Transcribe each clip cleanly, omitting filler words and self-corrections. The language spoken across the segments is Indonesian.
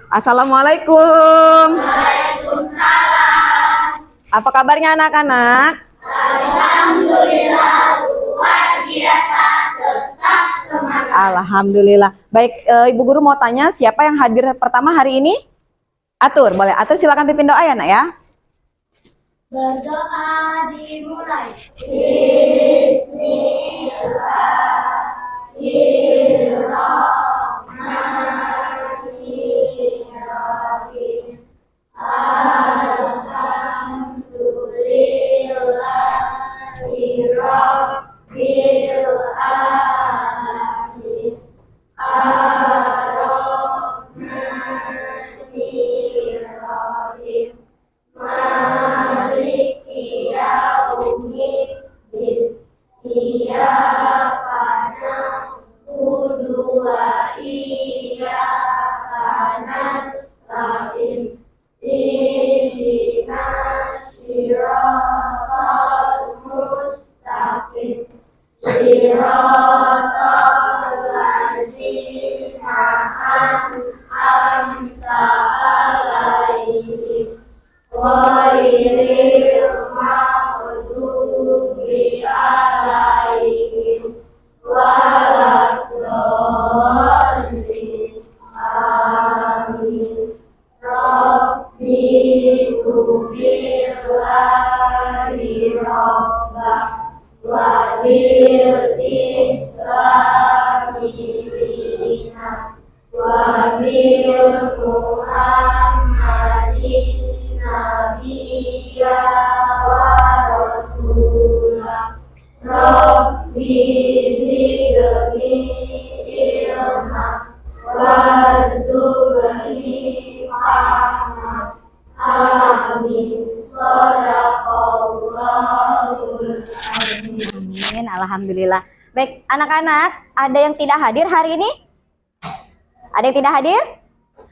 Assalamualaikum. Waalaikumsalam. Apa kabarnya anak-anak? Alhamdulillah, luar biasa, tetap semangat. Alhamdulillah. Baik, Ibu Guru mau tanya siapa yang hadir pertama hari ini? Atur, boleh. Atur silakan pimpin doa ya, Nak ya. Berdoa dimulai. Bismillahirrahmanirrahim. Alhamdulillahirabbil alamin. Ar-Rahmanirrahim. Maliki yaumiddin. Iyyaka na'budu wa iyyaka nasta'in. Ihdinas siratal mustaqim. Siratal ladzina an'amta 'alaihim ghairil maghdubi 'alaihim waladdallin. Amin. Rabbi billahi rabbah wa bil islami dina wa bil muhammadin nabiyya wa rasulah. Rabbi zidni ilma warzuqni fahma. Amin. Shadaqallahul azim. Amin, alhamdulillah. Baik, anak-anak, ada yang tidak hadir hari ini? Ada yang tidak hadir?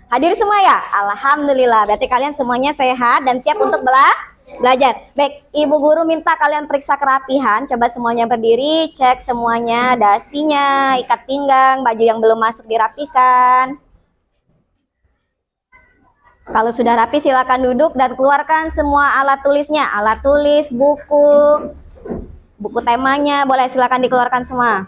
Hadir semua ya? Alhamdulillah, berarti kalian semuanya sehat dan siap untuk belajar. Baik, Ibu Guru minta kalian periksa kerapihan. Coba semuanya berdiri, cek semuanya, dasinya, ikat pinggang, baju yang belum masuk dirapikan. Kalau sudah rapi silakan duduk dan keluarkan semua alat tulisnya. Alat tulis, buku temanya, boleh silakan dikeluarkan semua.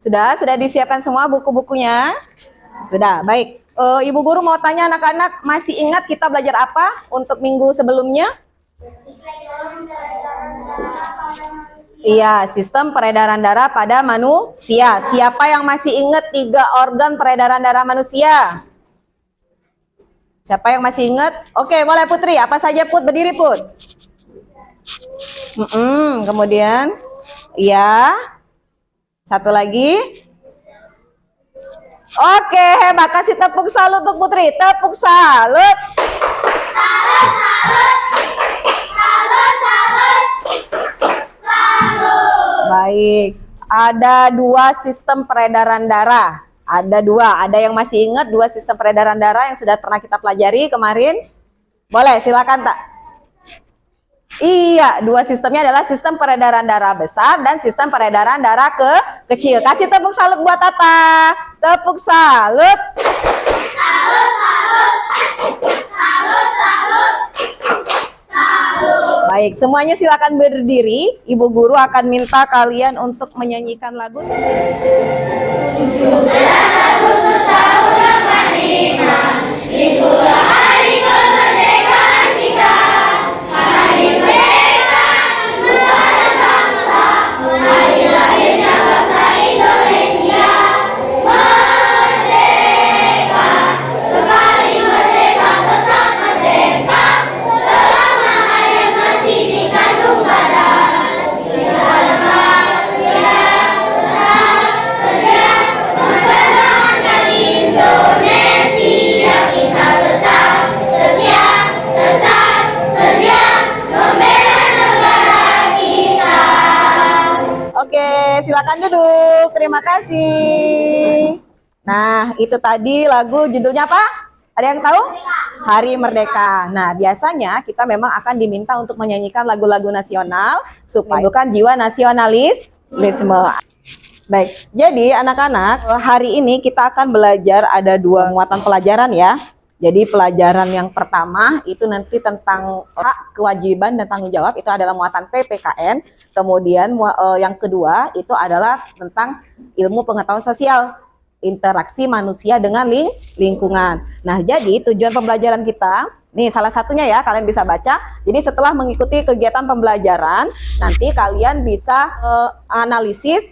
Sudah disiapkan semua buku-bukunya? Sudah, baik. Ibu Guru mau tanya anak-anak, masih ingat kita belajar apa untuk minggu sebelumnya? Iya, sistem peredaran darah pada manusia. Siapa yang masih ingat 3 organ peredaran darah manusia? Siapa yang masih ingat? Oke, boleh Putri. Apa saja Put? Berdiri Put. Kemudian, iya. Satu lagi. Oke, hebat. Kasih tepuk salut untuk Putri. Tepuk salut. Baik. Ada 2 sistem peredaran darah. Ada 2. Ada yang masih ingat 2 sistem peredaran darah yang sudah pernah kita pelajari kemarin? Boleh, silakan tak? Iya, 2 sistemnya adalah sistem peredaran darah besar dan sistem peredaran darah kecil. Kasih tepuk salut buat Tata. Tepuk salut. Baik, semuanya silakan berdiri. Ibu Guru akan minta kalian untuk menyanyikan lagu. silakan duduk. Terima kasih. Nah, itu tadi lagu judulnya apa? Ada yang tahu? Hari Merdeka. Nah, biasanya kita memang akan diminta untuk menyanyikan lagu-lagu nasional supaya bukan jiwa nasionalisme. Baik, jadi anak-anak, hari ini kita akan belajar ada 2 muatan pelajaran ya. Jadi pelajaran yang pertama itu nanti tentang hak, kewajiban, dan tanggung jawab, itu adalah muatan PPKN. Kemudian yang kedua itu adalah tentang ilmu pengetahuan sosial, interaksi manusia dengan lingkungan. Nah, jadi tujuan pembelajaran kita, nih salah satunya ya, kalian bisa baca. Jadi setelah mengikuti kegiatan pembelajaran, nanti kalian bisa analisis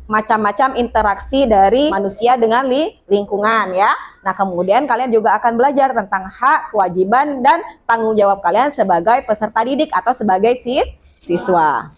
macam-macam interaksi dari manusia dengan lingkungan ya. Nah, kemudian kalian juga akan belajar tentang hak, kewajiban, dan tanggung jawab kalian sebagai peserta didik atau sebagai siswa.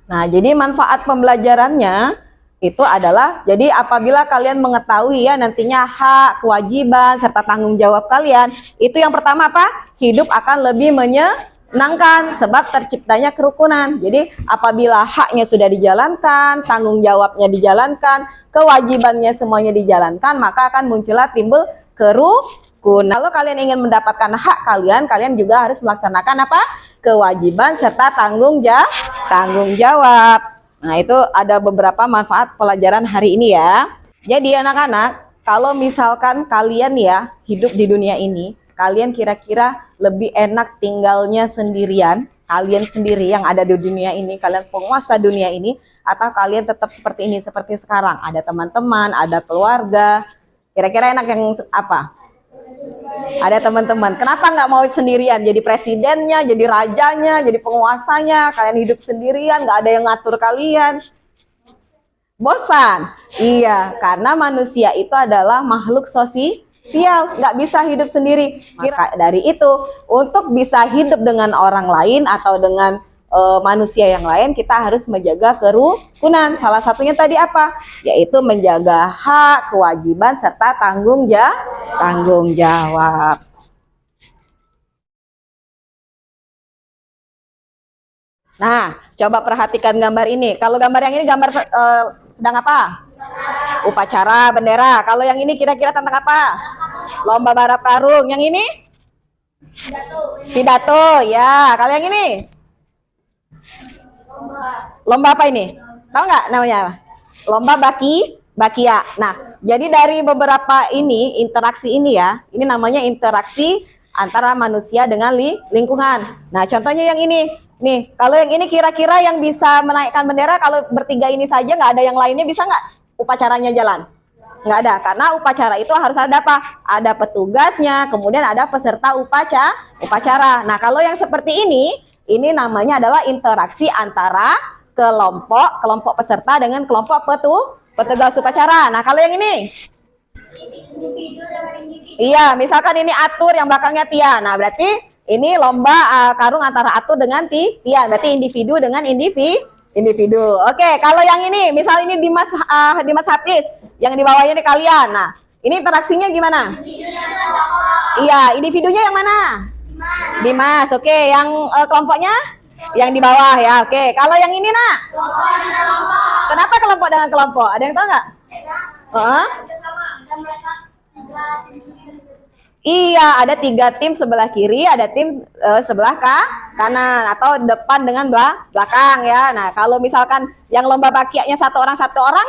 Nah, jadi manfaat pembelajarannya itu adalah, jadi apabila kalian mengetahui ya nantinya hak, kewajiban, serta tanggung jawab kalian, itu yang pertama apa? Hidup akan lebih menyenangkan sebab terciptanya kerukunan. Jadi apabila haknya sudah dijalankan, tanggung jawabnya dijalankan, kewajibannya semuanya dijalankan, maka akan muncullah timbul kerukunan. Kalau kalian ingin mendapatkan hak kalian, kalian juga harus melaksanakan apa? Kewajiban serta tanggung jawab. Nah, itu ada beberapa manfaat pelajaran hari ini ya. Jadi anak-anak, kalau misalkan kalian ya hidup di dunia ini, kalian kira-kira lebih enak tinggalnya sendirian, kalian sendiri yang ada di dunia ini, kalian penguasa dunia ini, atau kalian tetap seperti ini, seperti sekarang, ada teman-teman, ada keluarga, kira-kira enak yang apa? Ada teman-teman. Kenapa nggak mau sendirian? Jadi presidennya, jadi rajanya, jadi penguasanya, kalian hidup sendirian, nggak ada yang ngatur kalian. Bosan? Iya, karena manusia itu adalah makhluk sosial, nggak bisa hidup sendiri. Maka dari itu, untuk bisa hidup dengan orang lain atau dengan manusia yang lain, kita harus menjaga kerukunan. Salah satunya tadi apa? Yaitu menjaga hak, kewajiban, serta tanggung jawab. Nah, coba perhatikan gambar ini. Kalau gambar yang ini gambar sedang apa? Upacara bendera. Kalau yang ini kira-kira tentang apa? Lomba balap karung. Yang ini? Pidato. Ya, kalau yang ini? Lomba apa ini? Tahu nggak namanya? Lomba bakia. Nah, jadi dari beberapa ini, interaksi ini ya, ini namanya interaksi antara manusia dengan lingkungan. Nah, contohnya yang ini. Nih, kalau yang ini kira-kira yang bisa menaikkan bendera, kalau bertiga ini saja nggak ada yang lainnya, bisa nggak upacaranya jalan? Nggak ada, karena upacara itu harus ada apa? Ada petugasnya, kemudian ada peserta upacara. Nah, kalau yang seperti ini namanya adalah interaksi antara kelompok peserta dengan kelompok petugas upacara. Nah, kalau yang ini? Individu dengan individu. Iya, misalkan ini Atur yang belakangnya Tia. Nah, berarti ini lomba karung antara Atur dengan Tia. Berarti individu dengan individu. Oke, kalau yang ini, misal ini Dimas Hafiz, yang di bawahnya ini kalian. Nah, ini interaksinya gimana? Iya, individunya yang mana? Dimas, oke. Yang kelompoknya? Yang di bawah ya, oke. Kalau yang ini, nak? Kenapa kelompok dengan kelompok? Ada yang tahu nggak? Iya, ada 3 tim sebelah kiri, ada tim sebelah kanan, atau depan dengan belakang ya. Nah, kalau misalkan yang lomba bakiaknya satu orang,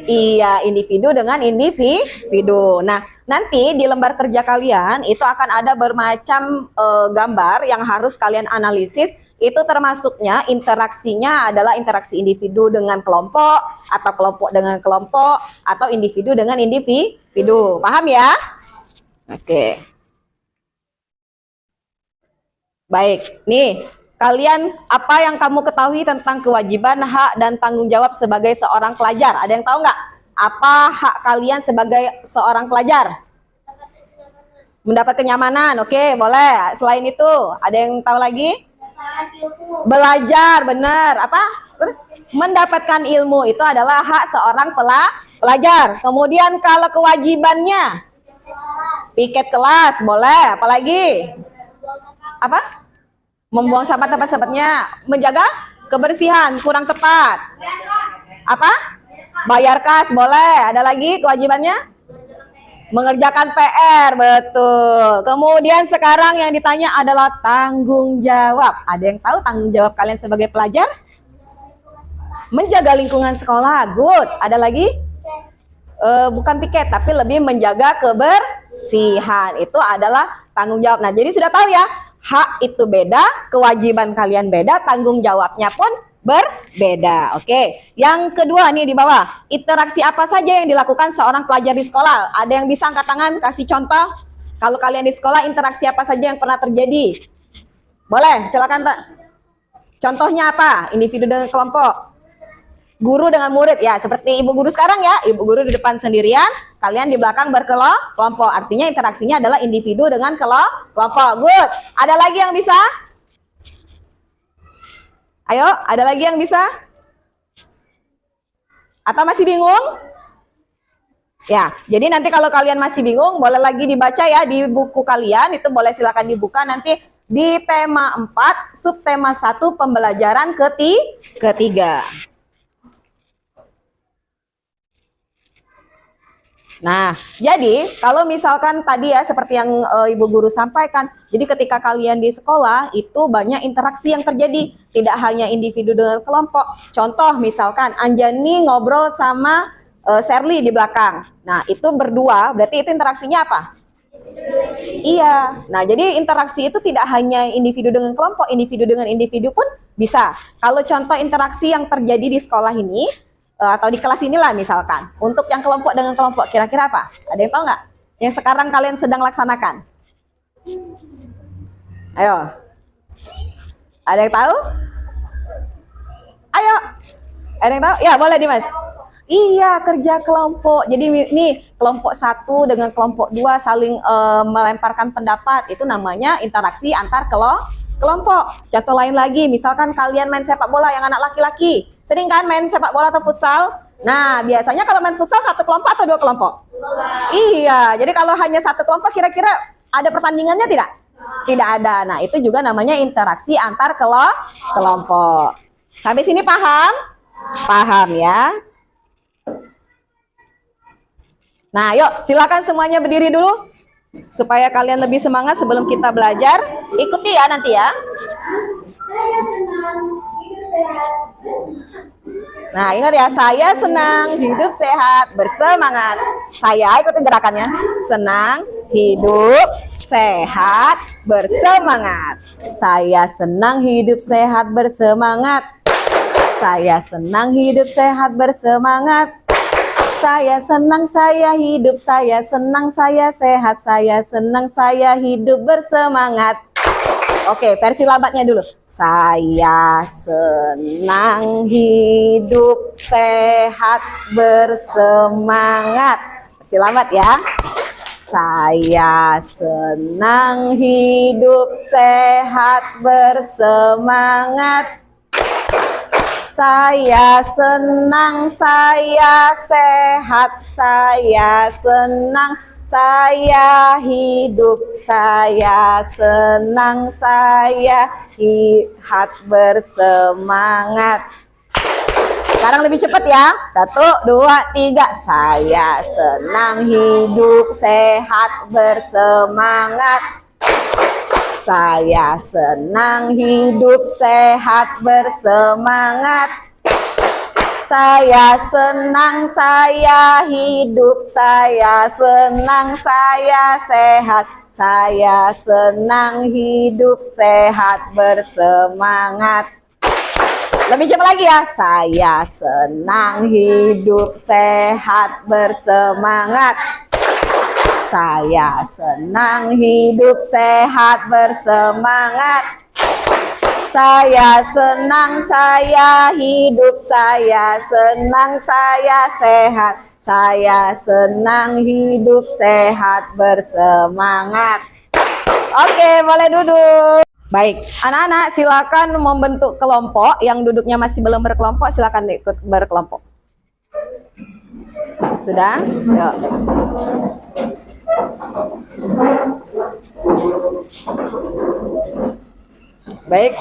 iya, individu dengan individu. Nah, nanti di lembar kerja kalian itu akan ada bermacam gambar yang harus kalian analisis. Itu termasuknya interaksinya adalah interaksi individu dengan kelompok, atau kelompok dengan kelompok, atau individu dengan individu. Paham ya? Oke. Baik, nih. Kalian, apa yang kamu ketahui tentang kewajiban, hak, dan tanggung jawab sebagai seorang pelajar? Ada yang tahu nggak? Apa hak kalian sebagai seorang pelajar? Mendapat kenyamanan, oke, boleh. Selain itu, ada yang tahu lagi? Belajar, benar. Apa? Mendapatkan ilmu itu adalah hak seorang pelajar. Kemudian kalau kewajibannya, piket kelas, boleh. Apalagi? Apa? Membuang sampah tempat-tempatnya, menjaga Kebersihan, kurang tepat. Apa? Bayar kas, boleh. Ada lagi kewajibannya? Mengerjakan PR, betul. Kemudian sekarang yang ditanya adalah tanggung jawab. Ada yang tahu tanggung jawab kalian sebagai pelajar? Menjaga lingkungan sekolah, good. Ada lagi? Bukan piket, tapi lebih menjaga kebersihan. Itu adalah tanggung jawab. Nah, jadi sudah tahu ya, hak itu beda, kewajiban kalian beda, tanggung jawabnya pun berbeda. Oke. Yang kedua nih di bawah, interaksi apa saja yang dilakukan seorang pelajar di sekolah? Ada yang bisa angkat tangan, kasih contoh? Kalau kalian di sekolah, interaksi apa saja yang pernah terjadi? Boleh, silakan tak. Contohnya apa? Individu dengan kelompok. Guru dengan murid, ya seperti ibu guru sekarang ya, ibu guru di depan sendirian, kalian di belakang berkelompok, artinya interaksinya adalah individu dengan kelompok. Good. Ada lagi yang bisa? Ayo, ada lagi yang bisa? Atau masih bingung? Ya, jadi nanti kalau kalian masih bingung, boleh lagi dibaca ya di buku kalian, itu boleh silakan dibuka nanti di tema 4, subtema 1, pembelajaran ketiga. Nah, jadi kalau misalkan tadi ya seperti yang Ibu Guru sampaikan, jadi ketika kalian di sekolah itu banyak interaksi yang terjadi, tidak hanya individu dengan kelompok. Contoh misalkan Anjani ngobrol sama Sherly di belakang. Nah, itu berdua, berarti itu interaksinya apa? Iya. Nah, jadi interaksi itu tidak hanya individu dengan kelompok, individu dengan individu pun bisa. Kalau contoh interaksi yang terjadi di sekolah ini, atau di kelas inilah misalkan, untuk yang kelompok dengan kelompok, kira-kira apa? Ada yang tahu nggak? Yang sekarang kalian sedang laksanakan? Ayo. Ada yang tahu? Ayo. Ada yang tahu? Ya, boleh Dimas. Iya, kerja kelompok. Jadi nih, kelompok 1 dengan kelompok 2 saling melemparkan pendapat. Itu namanya interaksi antar kelompok. Contoh lain lagi, misalkan kalian main sepak bola yang anak laki-laki. Sering kan main sepak bola atau futsal? Nah, biasanya kalau main futsal 1 kelompok atau 2 kelompok? Iya, jadi kalau hanya 1 kelompok kira-kira ada pertandingannya tidak? Tidak ada. Nah, itu juga namanya interaksi antar kelompok. Sampai sini paham? Paham ya? Nah, yuk silakan semuanya berdiri dulu supaya kalian lebih semangat sebelum kita belajar. Ikuti ya nanti ya. Nah, ingat ya, saya senang hidup sehat bersemangat. Saya ikutin gerakannya. Senang hidup sehat bersemangat. Saya senang hidup sehat bersemangat. Saya senang hidup sehat bersemangat. Saya senang saya hidup, saya senang saya sehat, saya senang saya hidup bersemangat. Oke, versi lambatnya dulu. Saya senang hidup sehat bersemangat. Versi lambat ya. Saya senang hidup sehat bersemangat. Saya senang saya sehat, saya senang saya hidup, saya senang saya sehat bersemangat. Sekarang lebih cepat ya. 1, 2, 3. Saya senang hidup sehat bersemangat. Saya senang hidup sehat bersemangat. Saya senang saya hidup, saya senang saya sehat. Saya senang hidup sehat bersemangat. Lebih cepat lagi ya. Saya senang hidup sehat bersemangat. Saya senang hidup sehat bersemangat. Saya senang saya hidup, saya senang saya sehat. Saya senang hidup sehat bersemangat. Oke, boleh duduk. Baik, anak-anak silakan membentuk kelompok. Yang duduknya masih belum berkelompok, silakan ikut berkelompok. Sudah? Yuk. Baik,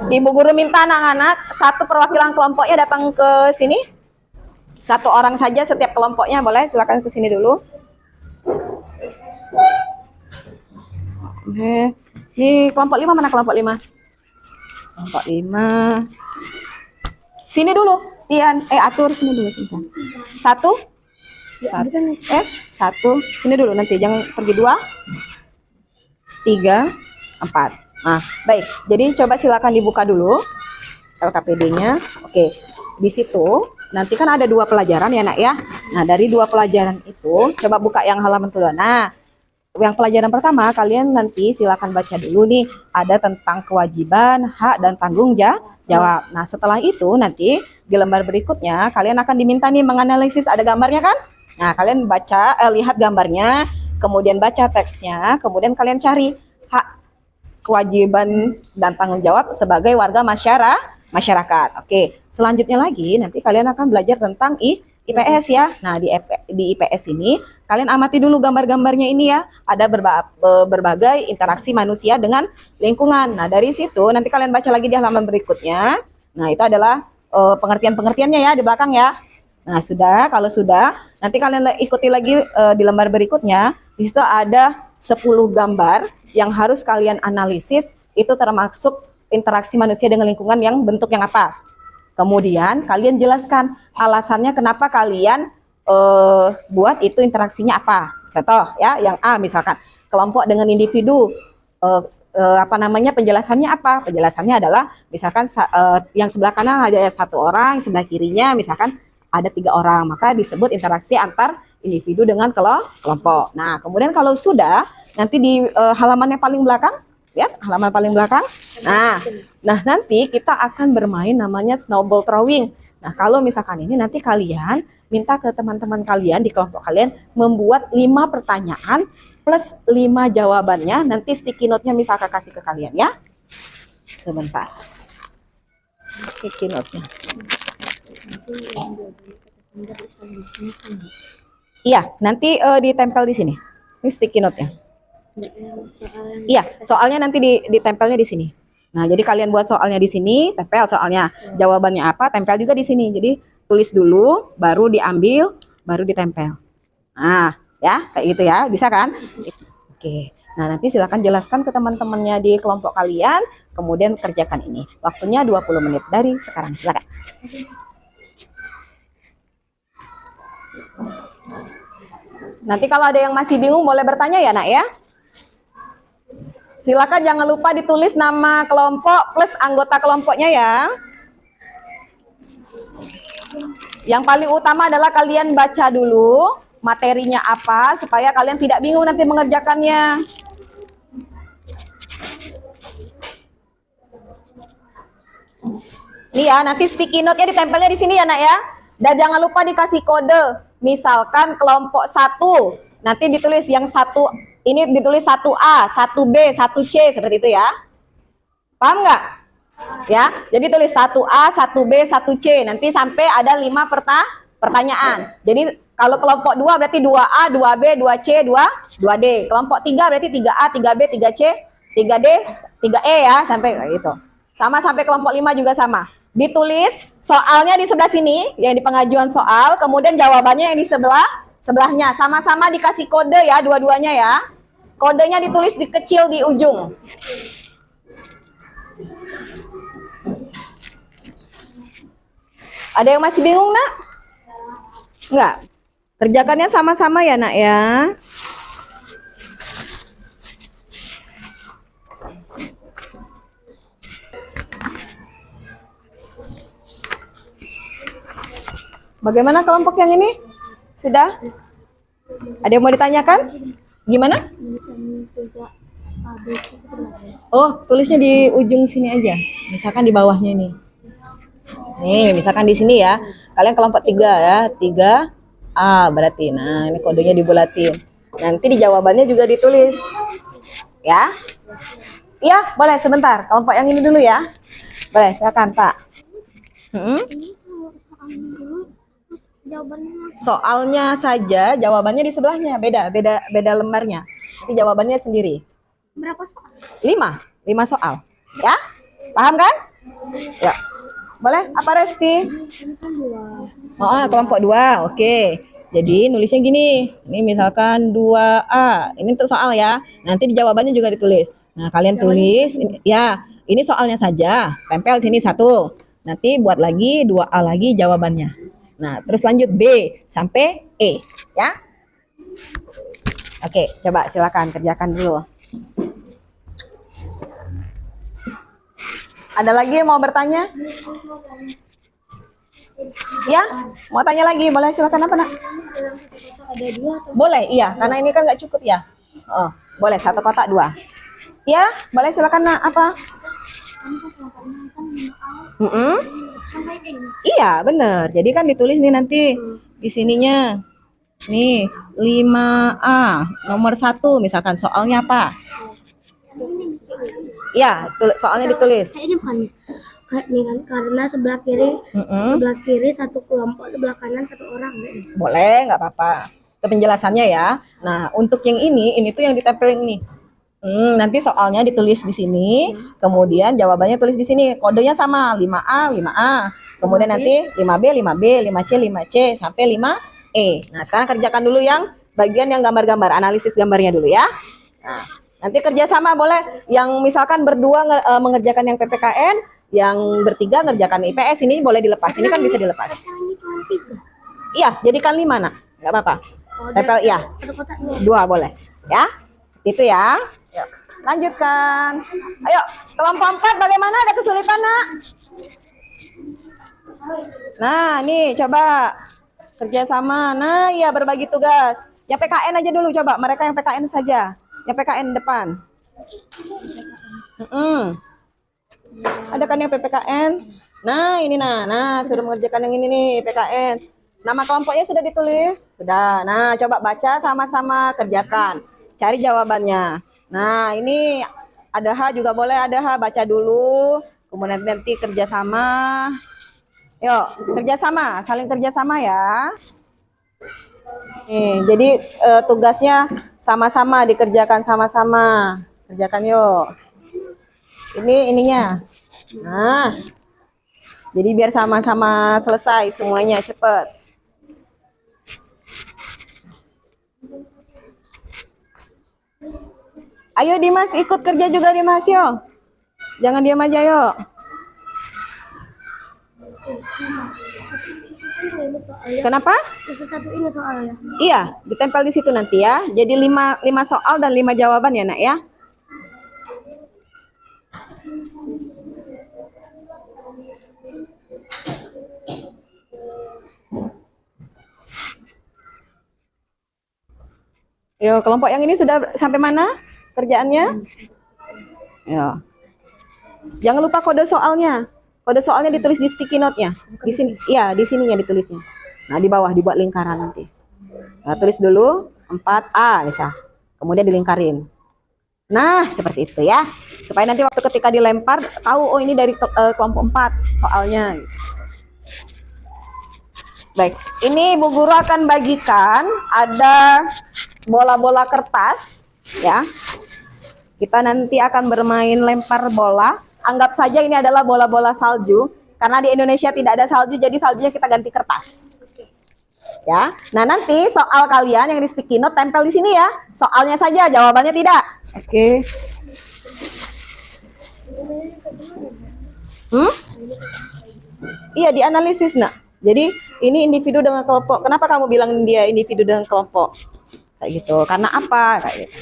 Ibu Guru minta anak-anak satu perwakilan kelompoknya datang ke sini. Satu orang saja setiap kelompoknya, boleh silakan ke sini dulu. Oke. Ini kelompok 5 mana kelompok 5? Kelompok 5. Sini dulu. Tian, atur sini dulu sebentar. Satu. Satu. Sini dulu nanti jangan pergi 2. 3, 4. Nah, baik. Jadi coba silakan dibuka dulu LKPD-nya. Oke. Di situ nanti kan ada 2 pelajaran ya, Nak ya. Nah, dari 2 pelajaran itu coba buka yang halaman kedua. Nah, yang pelajaran pertama kalian nanti silakan baca dulu nih, ada tentang kewajiban, hak dan tanggung jawab. Nah, setelah itu nanti di lembar berikutnya kalian akan diminta nih menganalisis, ada gambarnya kan? Nah, kalian baca, lihat gambarnya, kemudian baca teksnya, kemudian kalian cari hak, kewajiban dan tanggung jawab sebagai warga masyarakat. Oke, selanjutnya lagi nanti kalian akan belajar tentang IPS ya. Nah, di IPS ini kalian amati dulu gambar-gambarnya ini ya. Ada berbagai interaksi manusia dengan lingkungan. Nah, dari situ nanti kalian baca lagi di halaman berikutnya. Nah, itu adalah pengertian-pengertiannya ya di belakang ya. Nah, kalau sudah, nanti kalian ikuti lagi di lembar berikutnya. Di situ ada 10 gambar yang harus kalian analisis, itu termasuk interaksi manusia dengan lingkungan yang bentuk yang apa. Kemudian kalian jelaskan alasannya kenapa kalian buat itu interaksinya apa. Contoh ya, yang A misalkan kelompok dengan individu, penjelasannya apa? Penjelasannya adalah misalkan yang sebelah kanan ada 1 orang, yang sebelah kirinya misalkan ada 3 orang, maka disebut interaksi antar individu dengan kelompok. Nah, kemudian kalau sudah nanti di halaman yang paling belakang, lihat halaman paling belakang. Nah, nanti kita akan bermain namanya snowball throwing. Nah, kalau misalkan ini nanti kalian minta ke teman-teman kalian di kelompok kalian membuat 5 pertanyaan plus 5 jawabannya. Nanti sticky note-nya misalkan kasih ke kalian ya. Sebentar. Sticky note-nya. Iya, nanti ditempel di sini. Ini sticky note-nya. Iya, soalnya nanti ditempelnya di sini. Nah, jadi kalian buat soalnya di sini, tempel soalnya. Jawabannya apa, tempel juga di sini. Jadi tulis dulu, baru diambil, baru ditempel. Nah, ya, kayak gitu ya. Bisa kan? Oke. Nah, nanti silakan jelaskan ke teman-temannya di kelompok kalian, kemudian kerjakan ini. Waktunya 20 menit dari sekarang. Silakan. Nanti kalau ada yang masih bingung boleh bertanya ya, Nak ya. Silakan jangan lupa ditulis nama kelompok plus anggota kelompoknya ya. Yang paling utama adalah kalian baca dulu materinya apa supaya kalian tidak bingung nanti mengerjakannya. Nih ya, nanti sticky note-nya ditempelnya di sini ya, Nak ya. Dan jangan lupa dikasih kode. Misalkan kelompok 1, nanti ditulis yang 1, ini ditulis 1A, 1B, 1C, seperti itu ya. Paham nggak? Ya, jadi tulis 1A, 1B, 1C, nanti sampai ada 5 pertanyaan. Jadi kalau kelompok 2 berarti 2A, 2B, 2C, 2D. Kelompok 3 berarti 3A, 3B, 3C, 3D, 3E ya, sampai gitu. Sama sampai kelompok 5 juga sama. Ditulis soalnya di sebelah sini, yang di pengajuan soal, kemudian jawabannya yang di sebelahnya. Sama-sama dikasih kode ya, dua-duanya ya. Kodenya ditulis di kecil di ujung. Ada yang masih bingung, Nak? Enggak. Kerjakannya sama-sama ya, Nak ya. Bagaimana kelompok yang ini? Sudah? Ada yang mau ditanyakan? Gimana? Oh, tulisnya di ujung sini aja. Misalkan di bawahnya ini. Nih, misalkan di sini ya. Kalian kelompok 3 ya. 3A berarti. Nah, ini kodenya dibulatin. Nanti di jawabannya juga ditulis. Ya? Iya, boleh sebentar. Kelompok yang ini dulu ya. Boleh, silakan, Pak. Soalnya saja, jawabannya di sebelahnya, beda lembarnya. Nanti jawabannya sendiri. Berapa soal? 5 soal, ya. Paham kan? Ya. Boleh? Apa Resti? Oh, kelompok 2. Oke. Jadi nulisnya gini. Ini misalkan 2A. Ini untuk soal ya. Nanti di jawabannya juga ditulis. Nah, kalian tulis ya, ini soalnya saja. Tempel sini 1. Nanti buat lagi 2A lagi jawabannya. Nah, terus lanjut B sampai E, ya. Oke, coba silakan kerjakan dulu. Ada lagi yang mau bertanya? Ya, mau tanya lagi? Boleh silakan apa nak? Boleh, iya, karena ini kan nggak cukup ya. Oh, boleh 1 kotak 2. Ya, boleh silakan nak apa? Iya, bener. Jadi kan ditulis nih nanti di sininya. Nih, 5A, nomor 1 misalkan soalnya apa? Ya, soalnya ditulis. Ini bukan Miss. Nih kan karena sebelah kiri satu kelompok, sebelah kanan satu orang. Boleh, nggak apa-apa. Itu penjelasannya ya. Nah, untuk yang ini tuh yang ditempelin nih. Nanti soalnya ditulis di sini, kemudian jawabannya tulis di sini. Kodenya sama, 5A, 5A. Kemudian nanti 5B, 5B, 5C, 5C, sampai 5E. Nah, sekarang kerjakan dulu yang bagian yang gambar-gambar, analisis gambarnya dulu ya. Nah, nanti kerjasama boleh. Yang misalkan berdua mengerjakan yang PPKN, yang bertiga ngerjakan IPS, ini boleh dilepas. Ini kan bisa dilepas. Ini cuma 3. Iya, jadikan 5 nak. Nggak apa-apa. Tempel, iya. 2 boleh. Ya, itu ya. Yuk, lanjutkan. Ayo, kelompok 4 bagaimana? Ada kesulitan nak? Nah, nih coba kerjasama. Nah, iya berbagi tugas. Yang PKN aja dulu coba. Mereka yang PKN saja. Yang PKN depan. Ada kan yang PPKN? Nah, ini nah suruh mengerjakan yang ini nih PKN. Nama kelompoknya sudah ditulis? Sudah. Nah, coba baca sama-sama kerjakan. Cari jawabannya. Nah, ini ada H juga boleh, ada H baca dulu. Kemudian nanti kerjasama. Yuk, kerjasama, saling kerjasama ya. Nih, jadi tugasnya sama-sama dikerjakan sama-sama. Kerjakan yuk. Ini ininya. Nah, jadi biar sama-sama selesai semuanya cepet. Ayo Dimas ikut kerja juga Dimas yo. Jangan diam aja yo. Kenapa? Satu ini soalnya. Iya, ditempel di situ nanti ya. Jadi 5 soal dan 5 jawaban ya nak ya. Yo, kelompok yang ini sudah sampai mana kerjaannya? Ya. Jangan lupa kode soalnya. Kode soalnya ditulis di sticky note-nya. Di sini, iya, di sininya ditulisnya. Nah, di bawah dibuat lingkaran nanti. Nah, tulis dulu 4A misal. Kemudian dilingkarin. Nah, seperti itu ya. Supaya nanti waktu ketika dilempar tahu oh ini dari kelompok 4 soalnya. Baik, ini Bu Guru akan bagikan ada bola-bola kertas ya. Kita nanti akan bermain lempar bola. Anggap saja ini adalah bola-bola salju. Karena di Indonesia tidak ada salju, jadi saljunya kita ganti kertas. Ya. Nah, nanti soal kalian yang di sticky note tempel di sini ya. Soalnya saja, jawabannya tidak. Oke. Iya, dianalisis, nak. Jadi, ini individu dengan kelompok. Kenapa kamu bilang dia individu dengan kelompok? Kayak gitu. Karena apa? Kayak gitu.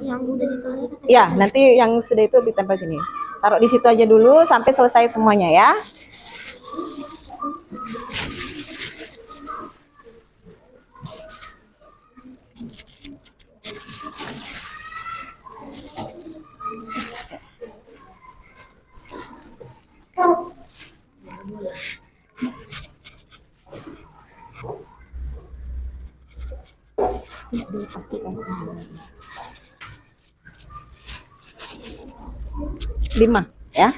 Yang udah ditulis itu. Ya, nanti yang sudah itu ditempel sini. Taruh di situ aja dulu sampai selesai semuanya ya. Pastikan. 5 ya.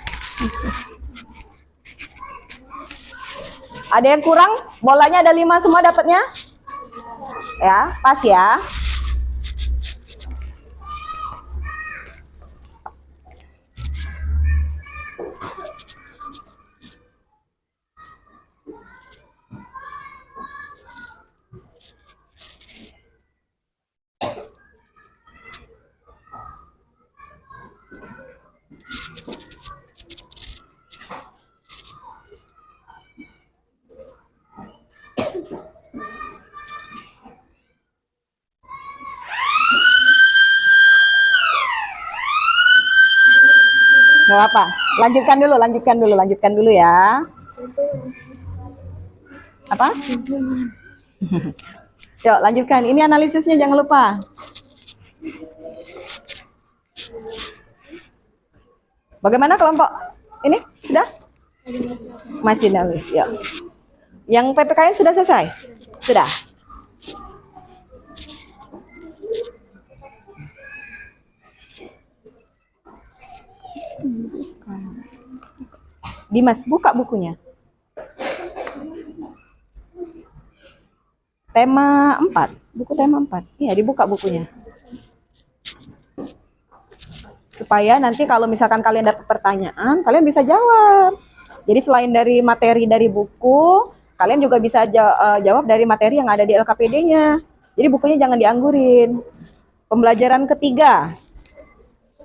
Ada yang kurang? Bolanya ada 5 semua dapatnya? Ya, pas ya. Gak apa, lanjutkan dulu ya. Apa? Yuk, lanjutkan. Ini analisisnya jangan lupa. Bagaimana kelompok ini? Sudah? Masih analisis, ya. Yang PPKN sudah selesai? Sudah. Dimas, buka bukunya. Tema 4, buku tema 4. Iya, dibuka bukunya. Supaya nanti kalau misalkan kalian dapat pertanyaan, kalian bisa jawab. Jadi selain dari materi dari buku, kalian juga bisa jawab dari materi yang ada di LKPD-nya. Jadi bukunya jangan dianggurin. Pembelajaran ketiga.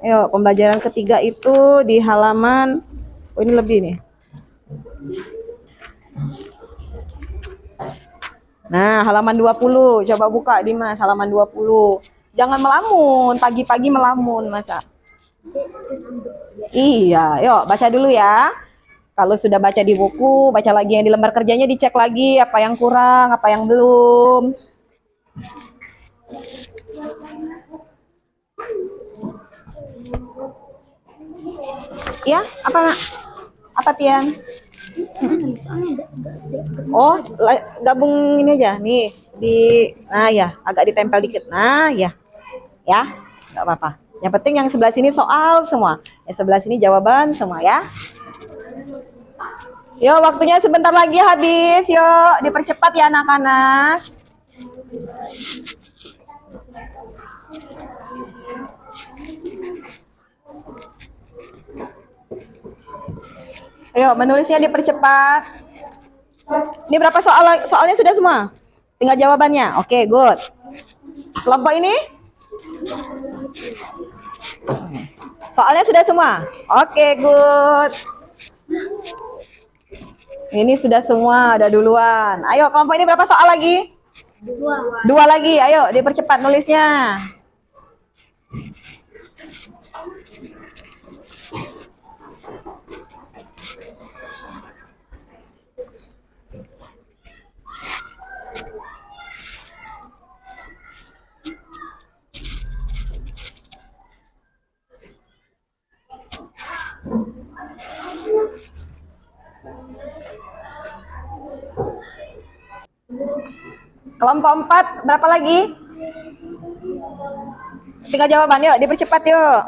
Ayo, pembelajaran ketiga itu di halaman, oh ini lebih nih. Nah, halaman 20. Coba buka Dimas, halaman 20. Jangan melamun, pagi-pagi melamun masa. Iya, yuk baca dulu ya. Kalau sudah baca di buku, baca lagi yang di lembar kerjanya, dicek lagi apa yang kurang, apa yang belum. Ya, apa nak? Apa Tian? Oh, gabung ini aja nih di, nah ya, agak ditempel dikit. Nah ya, ya, nggak apa-apa. Yang penting yang sebelah sini soal semua, yang sebelah sini jawaban semua ya. Yo, waktunya sebentar lagi habis. Yuk, dipercepat ya anak-anak. Ayo, menulisnya dipercepat. Ini berapa soal? Soalnya sudah semua? Tinggal jawabannya. Oke, good. Kelompok ini? Soalnya sudah semua? Oke, good. Ini sudah semua, udah duluan. Ayo, kelompok ini berapa soal lagi? 2. 2 lagi. Ayo, dipercepat nulisnya. Kelompok 4, berapa lagi? Tinggal jawaban, yuk, dipercepat yuk.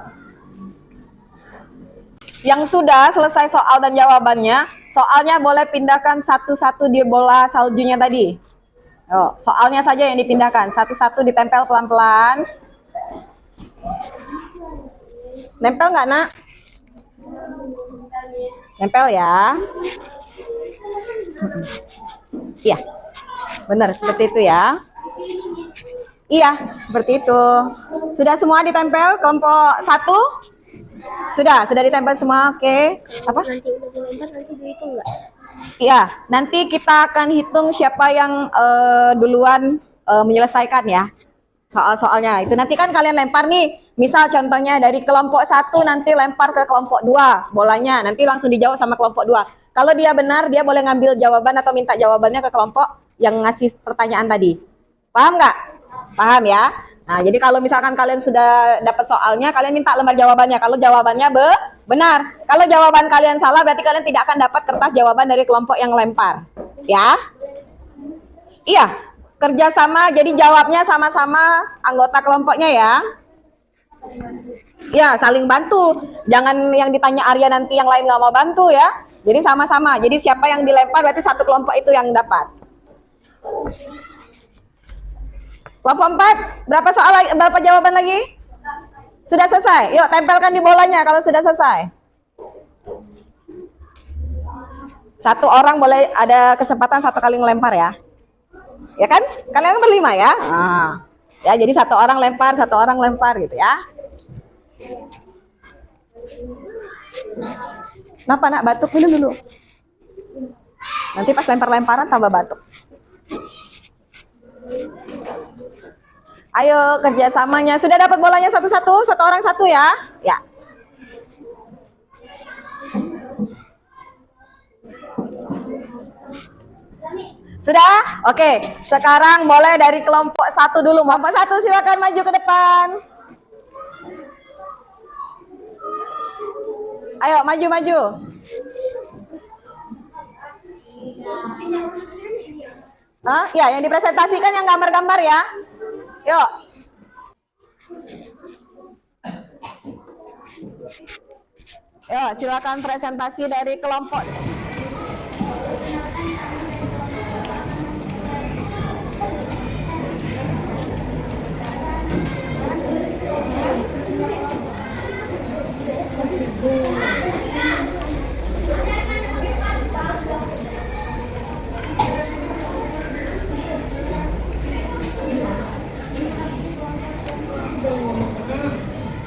Yang sudah selesai soal dan jawabannya, soalnya boleh pindahkan satu-satu di bola saljunya tadi. Yuk, soalnya saja yang dipindahkan, satu-satu ditempel pelan-pelan. Nempel nggak, nak? Nempel ya. Iya. Benar, seperti itu ya. Iya, seperti itu. Sudah semua ditempel kelompok 1? Sudah ditempel semua. Oke. Apa? Nanti udah dilempar nanti dihitung nggak? Iya, nanti kita akan hitung siapa yang duluan menyelesaikan ya. Soal-soalnya. Itu nanti kan kalian lempar nih. Misal contohnya dari kelompok 1 nanti lempar ke kelompok 2 bolanya. Nanti langsung dijawab sama kelompok 2. Kalau dia benar, dia boleh ngambil jawaban atau minta jawabannya ke kelompok yang ngasih pertanyaan tadi. Paham nggak? Paham ya? Nah, jadi kalau misalkan kalian sudah dapat soalnya, kalian minta lembar jawabannya. Kalau jawabannya benar. Kalau jawaban kalian salah, berarti kalian tidak akan dapat kertas jawaban dari kelompok yang lempar. Ya? Iya, kerjasama. Jadi jawabnya sama-sama anggota kelompoknya ya. Ya, saling bantu. Jangan yang ditanya Arya nanti yang lain nggak mau bantu ya. Jadi sama-sama. Jadi siapa yang dilempar berarti satu kelompok itu yang dapat. Kelompok 4, berapa soal lagi, berapa jawaban lagi? Sudah selesai. Yuk, tempelkan di bolanya kalau sudah selesai. Satu orang boleh ada kesempatan satu kali ngelempar ya. Ya kan? Kalian berlima ya. Nah. Ya, jadi satu orang lempar gitu ya. Kenapa nak batuk dulu? Nanti pas lempar-lemparan tambah batuk. Ayo kerjasamanya. Sudah dapat bolanya satu-satu, satu orang satu ya. Ya. Sudah? Oke. Sekarang boleh dari kelompok 1 dulu. Kelompok 1 silakan maju ke depan. Ayo maju. Ya, yang dipresentasikan yang gambar-gambar ya. Yuk. Yuk, silakan presentasi dari kelompok.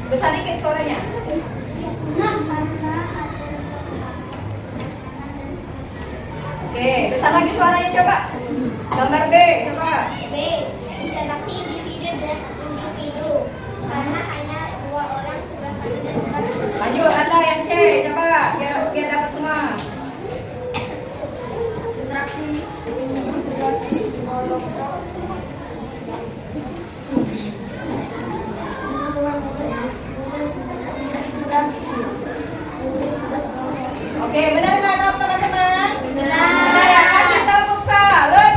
Besar dikit suaranya. Oke, besar lagi suaranya coba. Gambar B, coba. B. Interaksi individu dan individu. Karena hanya 2 orang Maju, Anda yang C, coba biar dapat semua. interaksi Oke, benar nggak teman-teman? Benar ya, kasih tepuk salut.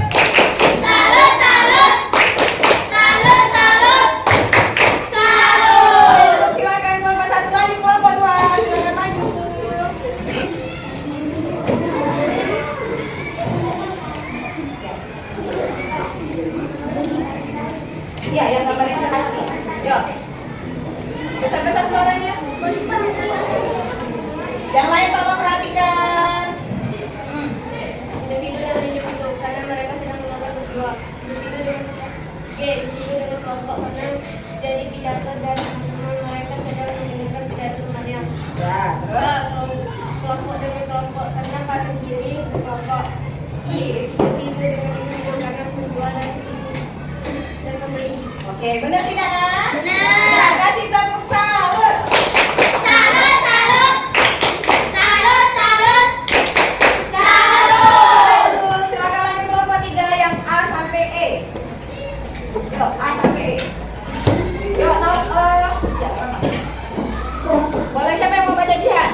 Silakan kelompok 1 lagi, kelompok 2 silakan maju. Ya, yang gambar interaksi. Yuk. Besar-besar suaranya. Yang lain tolong perhatikan. individu dengan individu karena mereka sedang melakukan berdua. Individu dengan G. Individu dengan kelompok karena jadi pidato dan teman mereka sedang mendengarkan pidato temannya. Ya, terus. Kelompok dengan kelompok karena kanan kiri kelompok. I. Individu dengan individu karena berdua dan pembeli. Oke, benar tidak, Nak? Benar. Kasih tepuk salut. Silakan lagi kelompok 3 yang A sampai E. Yuk, A sampai E. Yuk, ya, sama. Boleh siapa yang mau baca jihad?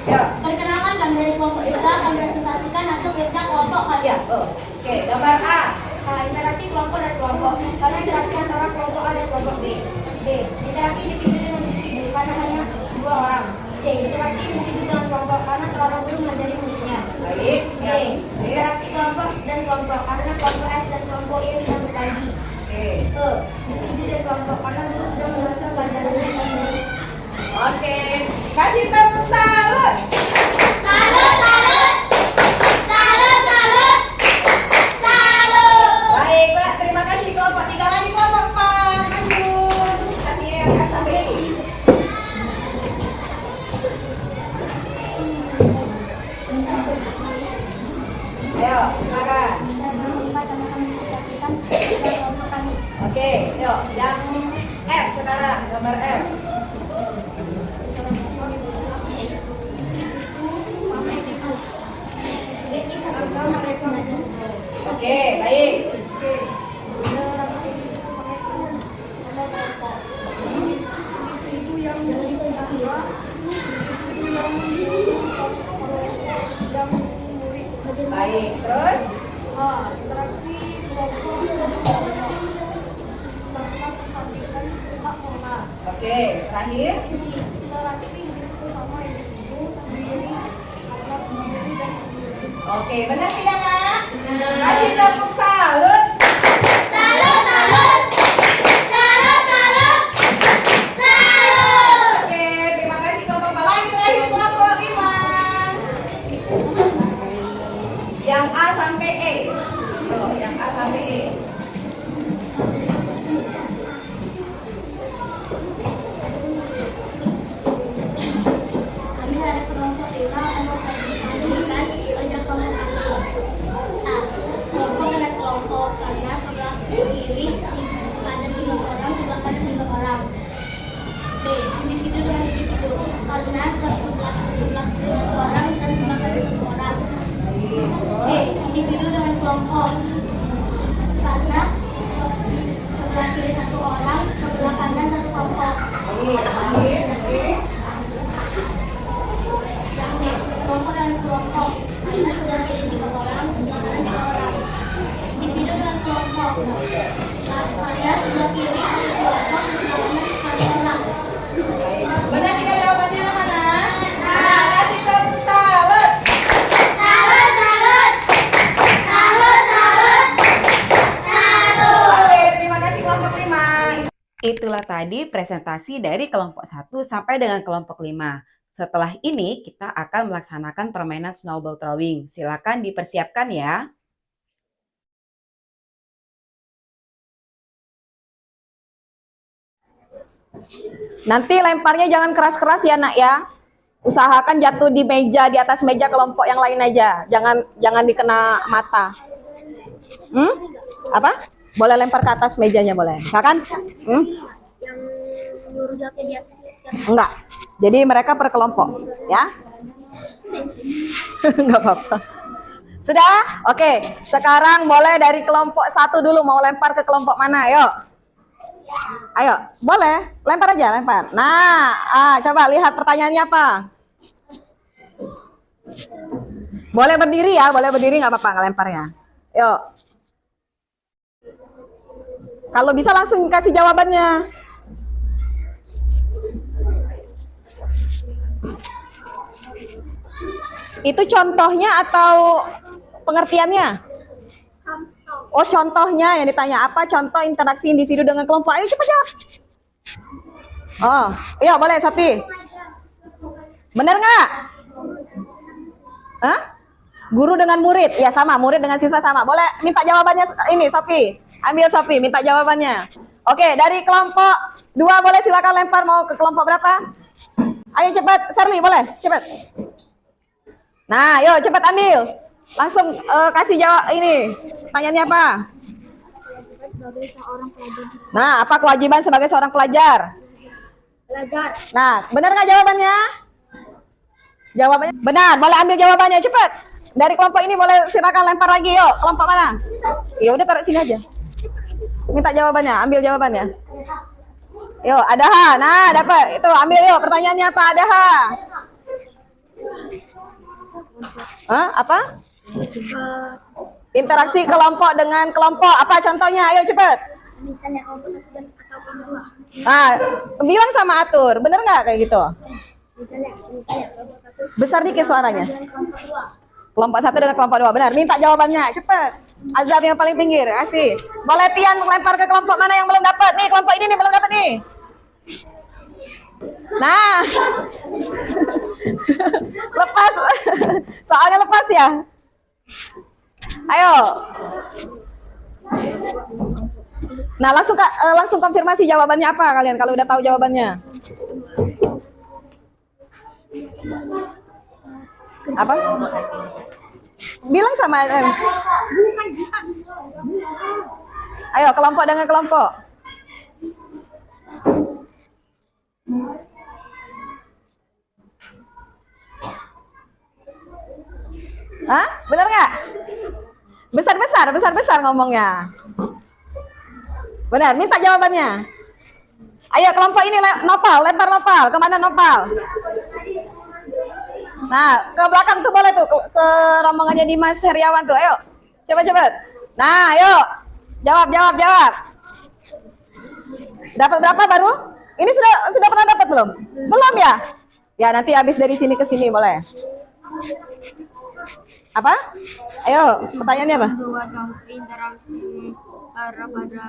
Yuk. Perkenalkan kami dari kelompok kita akan presentasikan hasil kerja kelompok kami. Ya, oke, gambar A. Interaksi kelompok dan kelompok karena interaksi antara kelompok A dan kelompok B. B. Interaksi individu dengan individu karena hanya 2 orang. C. Interaksi individu dengan kelompok karena seorang guru mengajari muridnya. Baik. D. Ya. Interaksi kelompok dan kelompok karena kelompok S dan kelompok Y sedang berbagi. Oke. E. Individu dan kelompok karena guru sedang menerapkan pelajarannya dan murid. Oke. Kasih tepuk salut. Baiklah, terima kasih kelompok 3 lagi kelompok 4. Maju. Kasih yang A sampai E. Ayo, silakan. Oke, yuk, yang F sekarang, gambar F. Oke, baik. Baik, terus? Interaksi kelompok Oke, terakhir. interaksi individu sama individu sendiri Oke, benar tidak Kak? Kasih tepuk salut. Salut, salut. Salut, salut. Salut. Oke, terima kasih kelompok lain. Terakhir kelompok 5. Yang A sampai E. Oh, yang A sampai E. Kami dari kelompok 5 mempresentasikan pada kelompok A. Kelompok dengan kelompok karena sebelah kiri ada 3 orang, sebelah kanan 3 orang. B. Individu dengan individu karena sebelah kiri 1 orang dan sebelah kanan 1 orang. C. Individu dengan kelompok karena sebelah kiri 1 orang, sebelah kanan 1 kelompok. Yang D. Kelompok dengan kelompok karena sebelah kiri 3 orang, sebelah kanan 3 orang. Individu dengan kelompok karena sebelah kiri 1 kelompok, sebelah kanan 1 orang. Benar tidak jawabannya anak-anak? Nah, kasih tepuk salut. Salut, salut. Salut, salut. Salut. Oke, terima kasih kelompok 5. Itulah tadi presentasi dari kelompok 1 sampai dengan kelompok 5. Setelah ini kita akan melaksanakan permainan snowball throwing. Silakan dipersiapkan ya. Nanti lemparnya jangan keras-keras ya nak ya. Usahakan jatuh di meja, di atas meja kelompok yang lain aja. Jangan dikena mata. Apa? Boleh lempar ke atas mejanya boleh. Misalkan? Yang nyuruh jawabnya di atas siapa? Enggak. Jadi mereka per kelompok, ya? Enggak apa-apa. Sudah? Oke. Sekarang boleh dari kelompok 1 dulu mau lempar ke kelompok mana? Yuk. Ayo, boleh. Lempar aja, lempar. Nah, coba lihat pertanyaannya apa? Boleh berdiri ya, boleh berdiri nggak apa-apa ngelemparnya. Yuk. Kalau bisa langsung kasih jawabannya. Itu contohnya atau pengertiannya? Oh, contohnya yang ditanya apa? Contoh interaksi individu dengan kelompok. Ayo cepat jawab. Oh, iya boleh Sapi. Bener nggak? Hah? Guru dengan murid, ya sama. Murid dengan siswa sama. Boleh minta jawabannya ini Sapi. Ambil Sapi, minta jawabannya. Oke, dari kelompok 2 boleh silakan lempar mau ke kelompok berapa? Ayo cepat, Sherly boleh, cepat. Nah, yuk cepat ambil. Langsung kasih jawab ini. Pertanyaannya apa? Sebagai seorang pelajar. Nah, apa kewajiban sebagai seorang pelajar? Belajar. Nah, benar nggak jawabannya? Jawabannya benar. Boleh ambil jawabannya cepat. Dari kelompok ini boleh silakan lempar lagi. Yuk, kelompok mana? Ya udah taruh sini aja. Minta jawabannya, ambil jawabannya. Yuk, ada ha. Nah, dapat. Itu ambil yuk. Pertanyaannya apa? Ada ha. Hah? Apa? Interaksi kelompok dengan kelompok. Apa contohnya? Ayo cepat. Misalnya kelompok 1 dan atau kelompok 2. Nah, bilang sama atur. Bener nggak kayak gitu? Misalnya kelompok 1 Besar dikit suaranya. dengan kelompok 2. Kelompok 1 dengan kelompok 2. Benar. Minta jawabannya. Cepat. Azab yang paling pinggir. Kasih. Boleh Tian melempar ke kelompok mana yang belum dapat? Nih, kelompok ini nih belum dapat nih. Nah. Lepas. Soalnya lepas ya. Ayo. Nah, langsung konfirmasi jawabannya apa kalian kalau udah tahu jawabannya. Apa? Bilang sama Ayo, kelompok dengan kelompok. Hah? Bener nggak? Besar-besar ngomongnya. Benar, minta jawabannya. Ayo kelompok ini nopal, lempar nopal. Kemana nopal? Nah, ke belakang tuh boleh tuh, ke rombongannya Dimas Heriawan tuh. Ayo, cepet. Nah, ayo, jawab. Dapat berapa baru? Ini sudah pernah dapat belum? Belum ya? Ya nanti habis dari sini ke sini boleh. Apa? Ayo, pertanyaannya apa? Dua contoh interaksi arah pada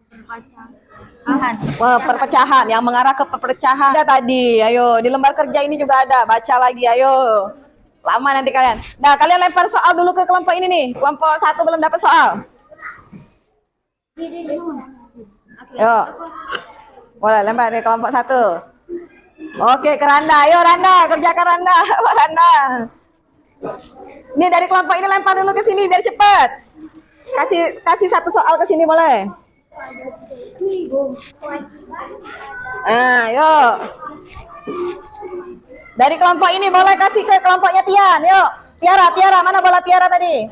perpecahan. Wah, perpecahan yang mengarah ke perpecahan. Ada tadi. Ayo, di lembar kerja ini juga ada. Baca lagi, ayo. Lama nanti kalian. Nah, kalian lempar soal dulu ke kelompok ini nih. Kelompok 1 belum dapat soal. Yuk. Boleh lempar di kelompok 1. Oke, ke Randa. Ayo Randa, kerjakan Randa. Randa. Ini dari kelompok ini lempar dulu ke sini biar cepet. Kasih satu soal ke sini boleh? Nah, yuk. Dari kelompok ini boleh kasih ke kelompoknya Tian, yuk. Tiara, mana bola Tiara tadi?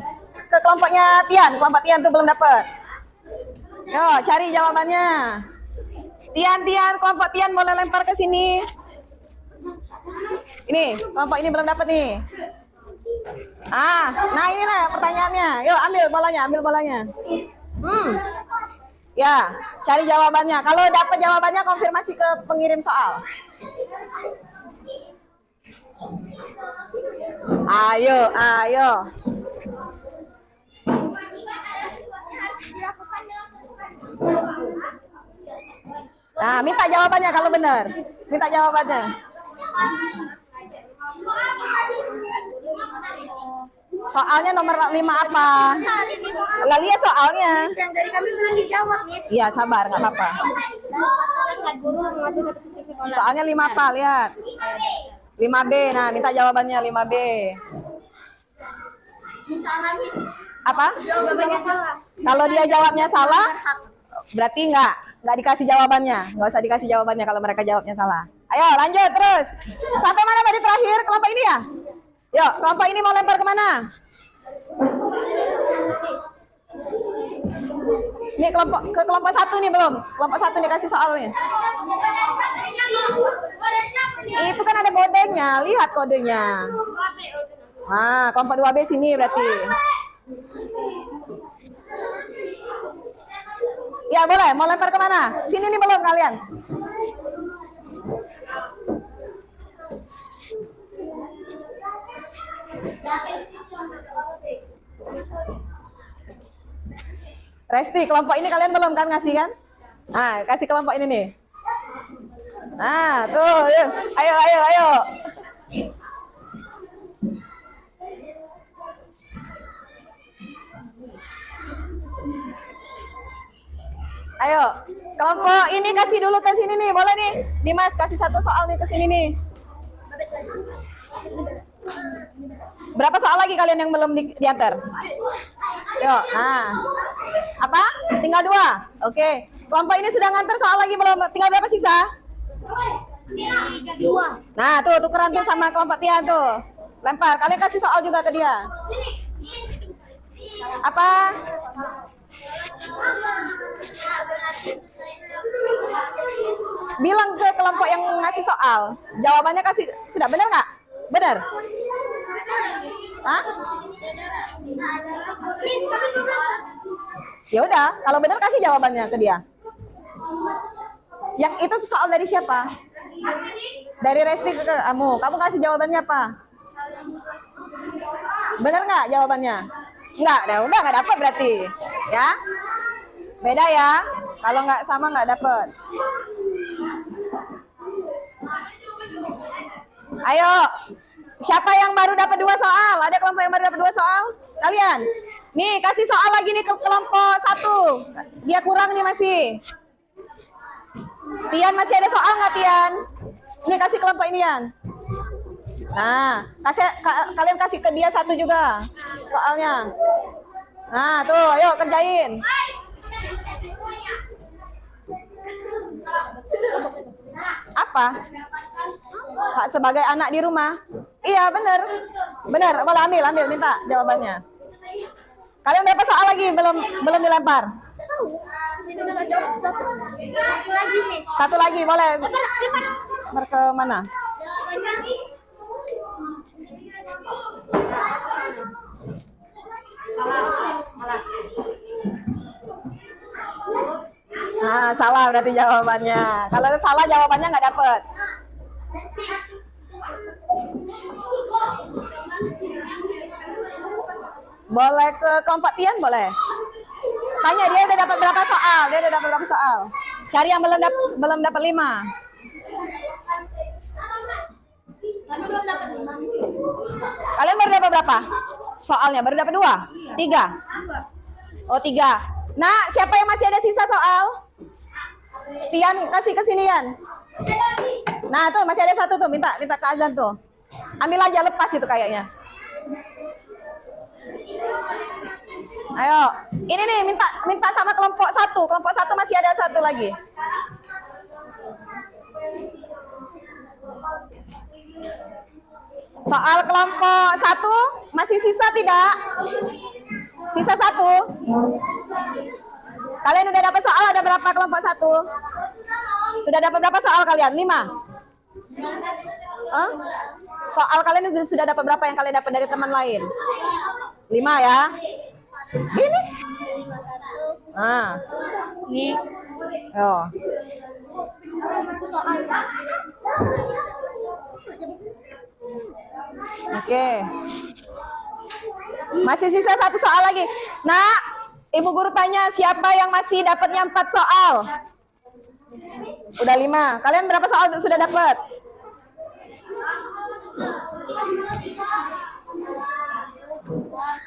Ke kelompoknya Tian, kelompok Tian tuh belum dapet. Yuk, cari jawabannya. Tian, kelompok Tian boleh lempar ke sini. Ini, kelompok ini belum dapet nih. Nah ini lah pertanyaannya. Yuk, ambil bolanya. Ya, cari jawabannya. Kalau dapat jawabannya konfirmasi ke pengirim soal. Ayo. Nah, minta jawabannya kalau benar. Minta jawabannya. Soalnya nomor 5 apa? Nggak lihat soalnya. Yang dari kami belum dijawab, Miss. Iya, sabar, nggak apa-apa. Guru mengatur sekolah. Soalnya 5 apa? Lihat. 5B. Nah, minta jawabannya 5B. Salah, Miss. Apa? Jawabannya salah. Kalau dia jawabnya salah, berarti nggak dikasih jawabannya. Nggak usah dikasih jawabannya kalau mereka jawabnya salah. Ayo, lanjut terus. Sampai mana tadi terakhir? Kelompok ini ya? Yuk, kelompok ini mau lempar kemana? Ini ke kelompok 1 nih belum? Kelompok 1 nih kasih soalnya. Itu kan ada kodenya, lihat kodenya. Nah, kelompok 2B sini berarti. Ya boleh, mau lempar kemana? Sini nih belum kalian? Resti, kelompok ini kalian belum kan ngasih kan? Nah, kasih kelompok ini nih. Nah, tuh, yuk. Ayo. Ayo, kelompok ini kasih dulu ke sini nih, boleh nih. Dimas kasih satu soal nih ke sini nih. Berapa soal lagi kalian yang belum diantar? Yuk, nah. Apa? Tinggal 2. Oke. Kelompok ini sudah ngantar soal lagi belum? Tinggal berapa sisa? 2. Nah, tuh tukeran tuh sama kelompok Tian tuh. Lempar. Kalian kasih soal juga ke dia. Apa? Bilang ke kelompok yang ngasih soal. Jawabannya kasih. Sudah benar nggak? Benar? Hah? Ya udah, kalau benar kasih jawabannya ke dia. Yang itu soal dari siapa? Dari Resti ke kamu. Kamu kasih jawabannya apa? Benar nggak jawabannya? Nggak, udah nggak dapat berarti, ya? Beda ya. Kalau nggak sama nggak dapat. Ayo, siapa yang baru dapat 2 soal? Ada kelompok yang baru dapat 2 soal? Kalian? Nih, kasih soal lagi nih ke kelompok 1. Dia kurang nih masih. Tian masih ada soal nggak Tian? Nih kasih kelompok ini Yan. Nah, kalian kasih ke dia 1 juga soalnya. Nah, tuh, ayo kerjain. Apa? Pak sebagai anak di rumah. Iya, benar. Boleh ambil minta jawabannya. Kalian berapa soal lagi belum dilempar? Satu lagi boleh. Ke mana? Nah, salah berarti jawabannya. Kalau salah jawabannya nggak dapet. Boleh ke kelompok Tian, boleh. Tanya dia udah dapat berapa soal? Dia udah dapat berapa soal? Cari yang belum dapat 5. Kami belum dapat 5. Kalian baru dapat berapa? Soalnya baru dapat 2? 3? Oh, 3. Nah, siapa yang masih ada sisa soal? Tian, kasih ke sini, Yan. Nah, tuh masih ada satu tuh, minta ke Azan tuh. Ambil aja, lepas itu kayaknya. Ayo, ini nih minta sama kelompok 1. Kelompok 1 masih ada satu lagi. Soal kelompok 1 masih sisa tidak? Sisa 1. Kalian udah dapat soal ada berapa kelompok 1? Sudah dapat berapa soal kalian? 5? Hah? Soal kalian sudah dapat berapa yang kalian dapat dari teman lain? 5 ya? Ini? Ini. Oh. Oke. Masih sisa 1 soal lagi. Nah, Ibu guru tanya siapa yang masih dapatnya 4 soal? Udah 5. Kalian berapa soal sudah dapat?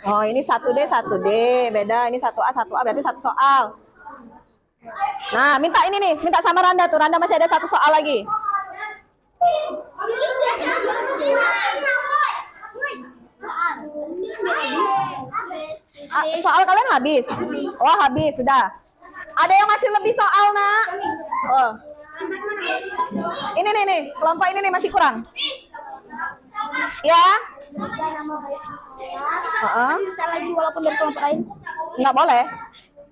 Oh, ini 1D, 1D. Beda, ini 1A, 1A berarti 1 soal. Nah, minta ini nih, minta sama Randa tuh. Randa masih ada 1 soal lagi. Soal kalian habis? Oh, habis, sudah. Ada yang masih lebih soal, Nak? Oh. Ini nih, kelompok ini nih masih kurang. Ya? Minta lagi walaupun dari kelompok lain. Nggak boleh.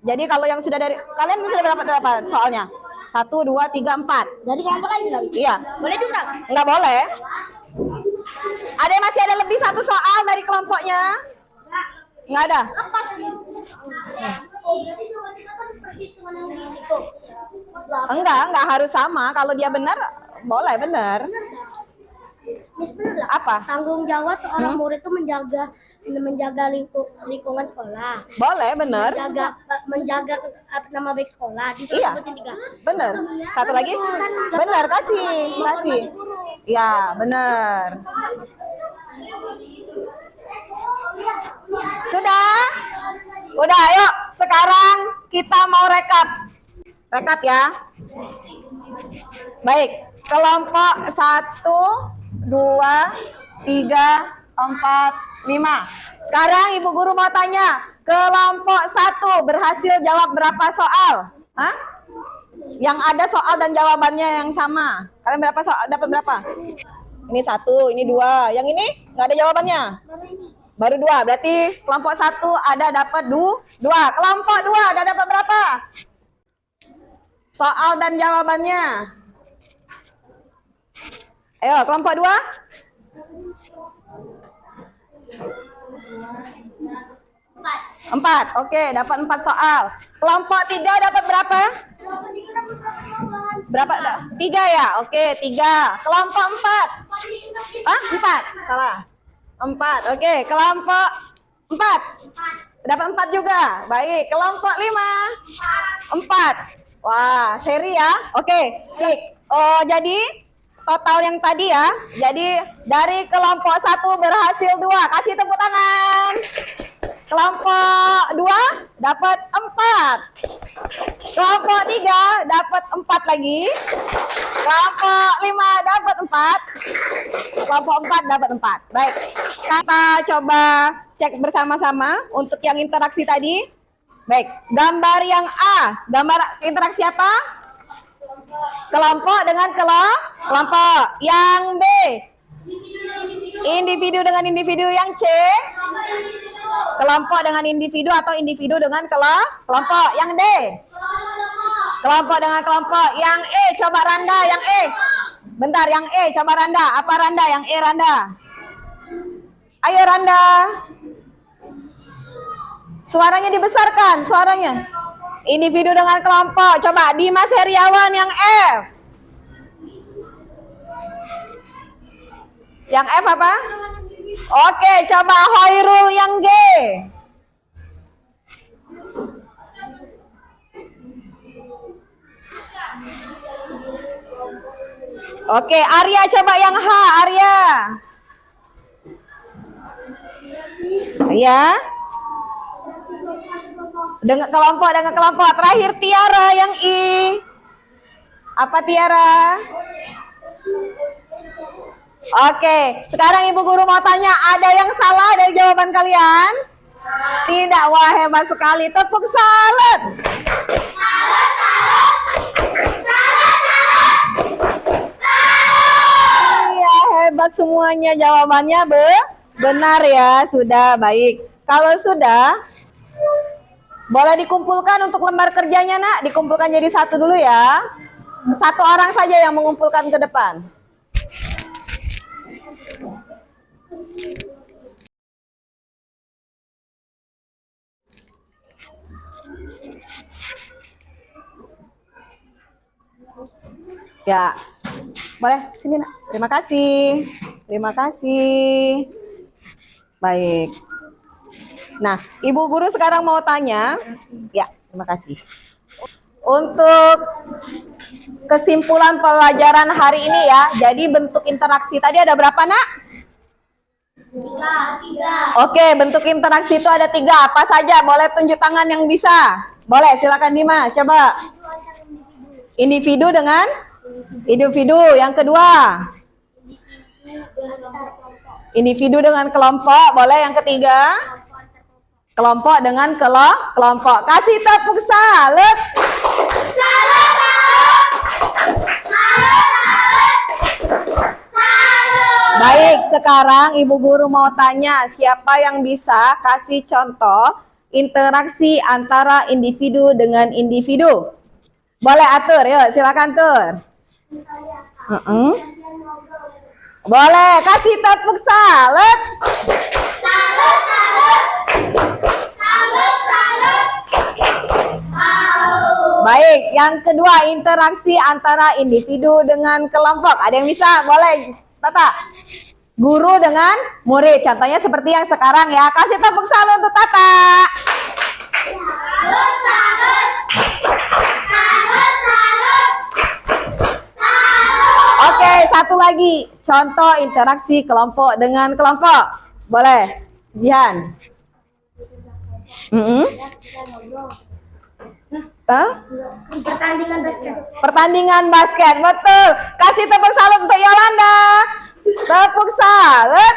Jadi kalau yang sudah dari kalian sudah berapa soalnya? 1, 2, 3, 4. Dari kelompok lain nggak? Iya. Boleh juga. Nggak boleh. Ada yang masih ada lebih 1 soal dari kelompoknya? Nggak ada. Apa Enggak harus sama. Kalau dia benar, boleh benar. Miss, bener nggak? Apa? Tanggung jawab seorang murid itu menjaga lingkungan sekolah. Boleh, benar. Menjaga nama baik sekolah. Disuruh Iya. sebutin 3. Benar. Satu lagi? Benar, kasih. Ya, benar. Sudah? Udah, ayo. Sekarang kita mau rekap. Rekap ya. Baik, kelompok 1, 2, 3, 4, 5. Sekarang Ibu Guru mau tanya, kelompok 1 berhasil jawab berapa soal? Hah? Yang ada soal dan jawabannya yang sama. Kalian berapa soal? Dapat berapa? Ini 1, ini 2. Yang ini nggak ada jawabannya? Baru 2. Berarti kelompok 1 ada dapat 2. Kelompok 2 ada dapat berapa? Soal dan jawabannya. Ayo, kelompok 2. 4. Oke, dapat 4 soal. Kelompok 3 dapat berapa? Berapa? 3 ya? Oke, 3. Kelompok 4. Ah, 4. Salah. 4. Oke, kelompok 4. Dapat 4 juga. Baik, kelompok 5. 4. Wah, seri ya. Oke, sik. Oh, jadi total yang tadi ya. Jadi dari kelompok 1 berhasil 2. Kasih tepuk tangan. Kelompok 2 dapat 4. Kelompok 3 dapat 4 lagi. Kelompok 5 dapat 4. Kelompok 4 dapat 4. Baik. Kita coba cek bersama-sama untuk yang interaksi tadi. Baik, gambar yang A. Gambar interaksi apa? Kelompok dengan kelompok. Yang B, individu dengan individu. Yang C, kelompok dengan individu atau individu dengan kelompok. Yang D, kelompok dengan kelompok. Yang E, coba Randa. Yang E, bentar. Yang E, coba Randa. Apa Randa? Yang E, Randa. Ayo Randa. Suaranya dibesarkan, suaranya. Individu dengan kelompok. Coba Dimas Heriawan yang F. Yang F apa? Oke, coba Hoirul yang G. Oke, Arya coba yang H, Arya. Ya. Dengan kelompok. Terakhir Tiara yang I. Apa Tiara? Oke, sekarang Ibu Guru mau tanya, ada yang salah dari jawaban kalian? Tidak, wah hebat sekali. Tepuk salut. Iya, hebat semuanya, jawabannya benar ya. Sudah, baik. Kalau sudah, boleh dikumpulkan untuk lembar kerjanya, Nak. Dikumpulkan jadi satu dulu ya. Satu orang saja yang mengumpulkan ke depan. Ya, boleh sini Nak. Terima kasih. Terima kasih. Baik. Nah, Ibu Guru sekarang mau tanya. Ya, terima kasih. Untuk kesimpulan pelajaran hari ini ya. Jadi bentuk interaksi tadi ada berapa Nak? 3. Oke, bentuk interaksi itu ada 3. Apa saja? Boleh tunjuk tangan yang bisa. Boleh, silakan Dimas. Coba. Individu dengan individu. Yang kedua, individu dengan kelompok. Boleh. Yang ketiga, kelompok dengan kelompok. Kasih tepuk salut. Baik, sekarang Ibu Guru mau tanya, siapa yang bisa kasih contoh interaksi antara individu dengan individu? Boleh atur, yuk silakan tur. Boleh, kasih tepuk salut. Baik, yang kedua interaksi antara individu dengan kelompok. Ada yang bisa? Boleh, Tata. Guru dengan murid. Contohnya seperti yang sekarang ya. Kasih tepuk salut untuk Tata. Oke, satu lagi. Contoh interaksi kelompok dengan kelompok. Boleh, Jihan. Pertandingan basket, betul. Kasih tepuk salut untuk Yolanda. Tepuk salut.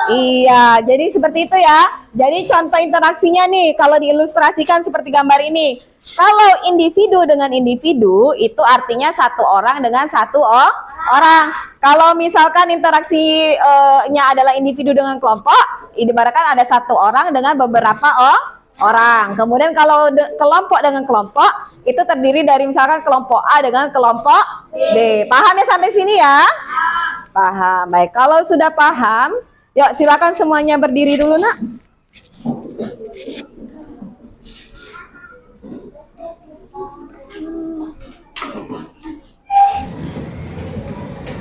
Iya, jadi seperti itu ya. Jadi contoh interaksinya nih, kalau diilustrasikan seperti gambar ini. Kalau individu dengan individu, itu artinya satu orang dengan satu orang. Kalau misalkan interaksinya adalah individu dengan kelompok, ibaratkan ada satu orang dengan beberapa orang. Kemudian kalau kelompok dengan kelompok, itu terdiri dari misalkan kelompok A dengan kelompok B. Paham ya sampai sini ya? Paham. Baik, kalau sudah paham, yuk silakan semuanya berdiri dulu Nak.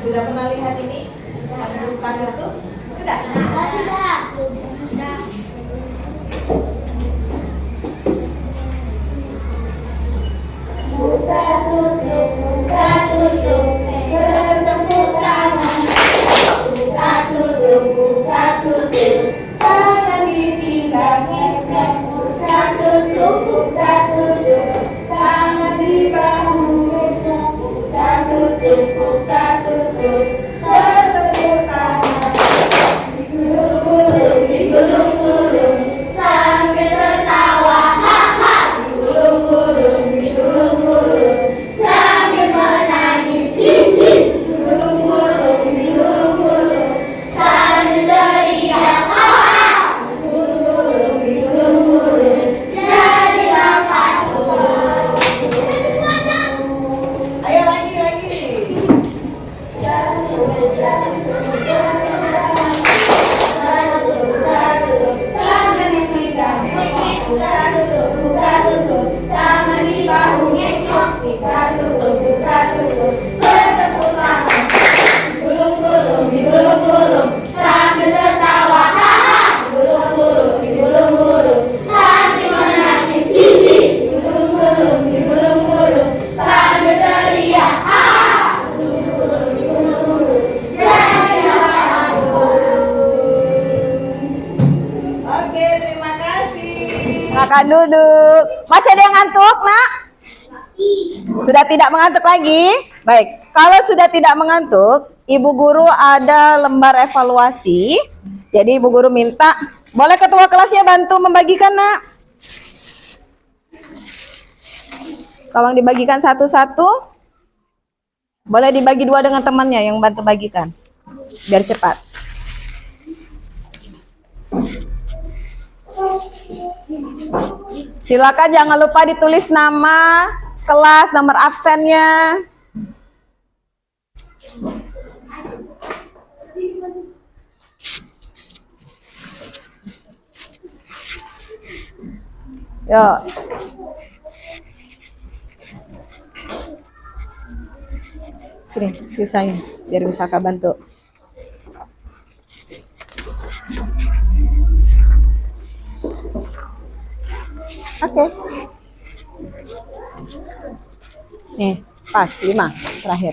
Sudah pernah lihat ini? Bukan itu? Sudah? Sudah. Buka tutup, bertepuk tangan. Buka tutup, Tangan dipinggang. buka tutup, Tangan di bahu. buka tutup, Bertepuk tangan. digulung-gulung, sambil tertawa, ha-ha. Digulung-gulung, sambil menangis, hi Silakan duduk. Masih ada yang ngantuk, Nak? Sudah tidak mengantuk lagi? Baik. Kalau sudah tidak mengantuk, Ibu Guru ada lembar evaluasi. Jadi Ibu Guru minta, boleh ketua kelasnya bantu membagikan, Nak? Tolong dibagikan satu-satu. Boleh dibagi dua dengan temannya yang bantu bagikan. Biar cepat. Silakan jangan lupa ditulis nama, kelas, nomor absennya. Yuk. Sini, sisain biar bisa Kak bantu. Oke. Nih, pas 5 terakhir.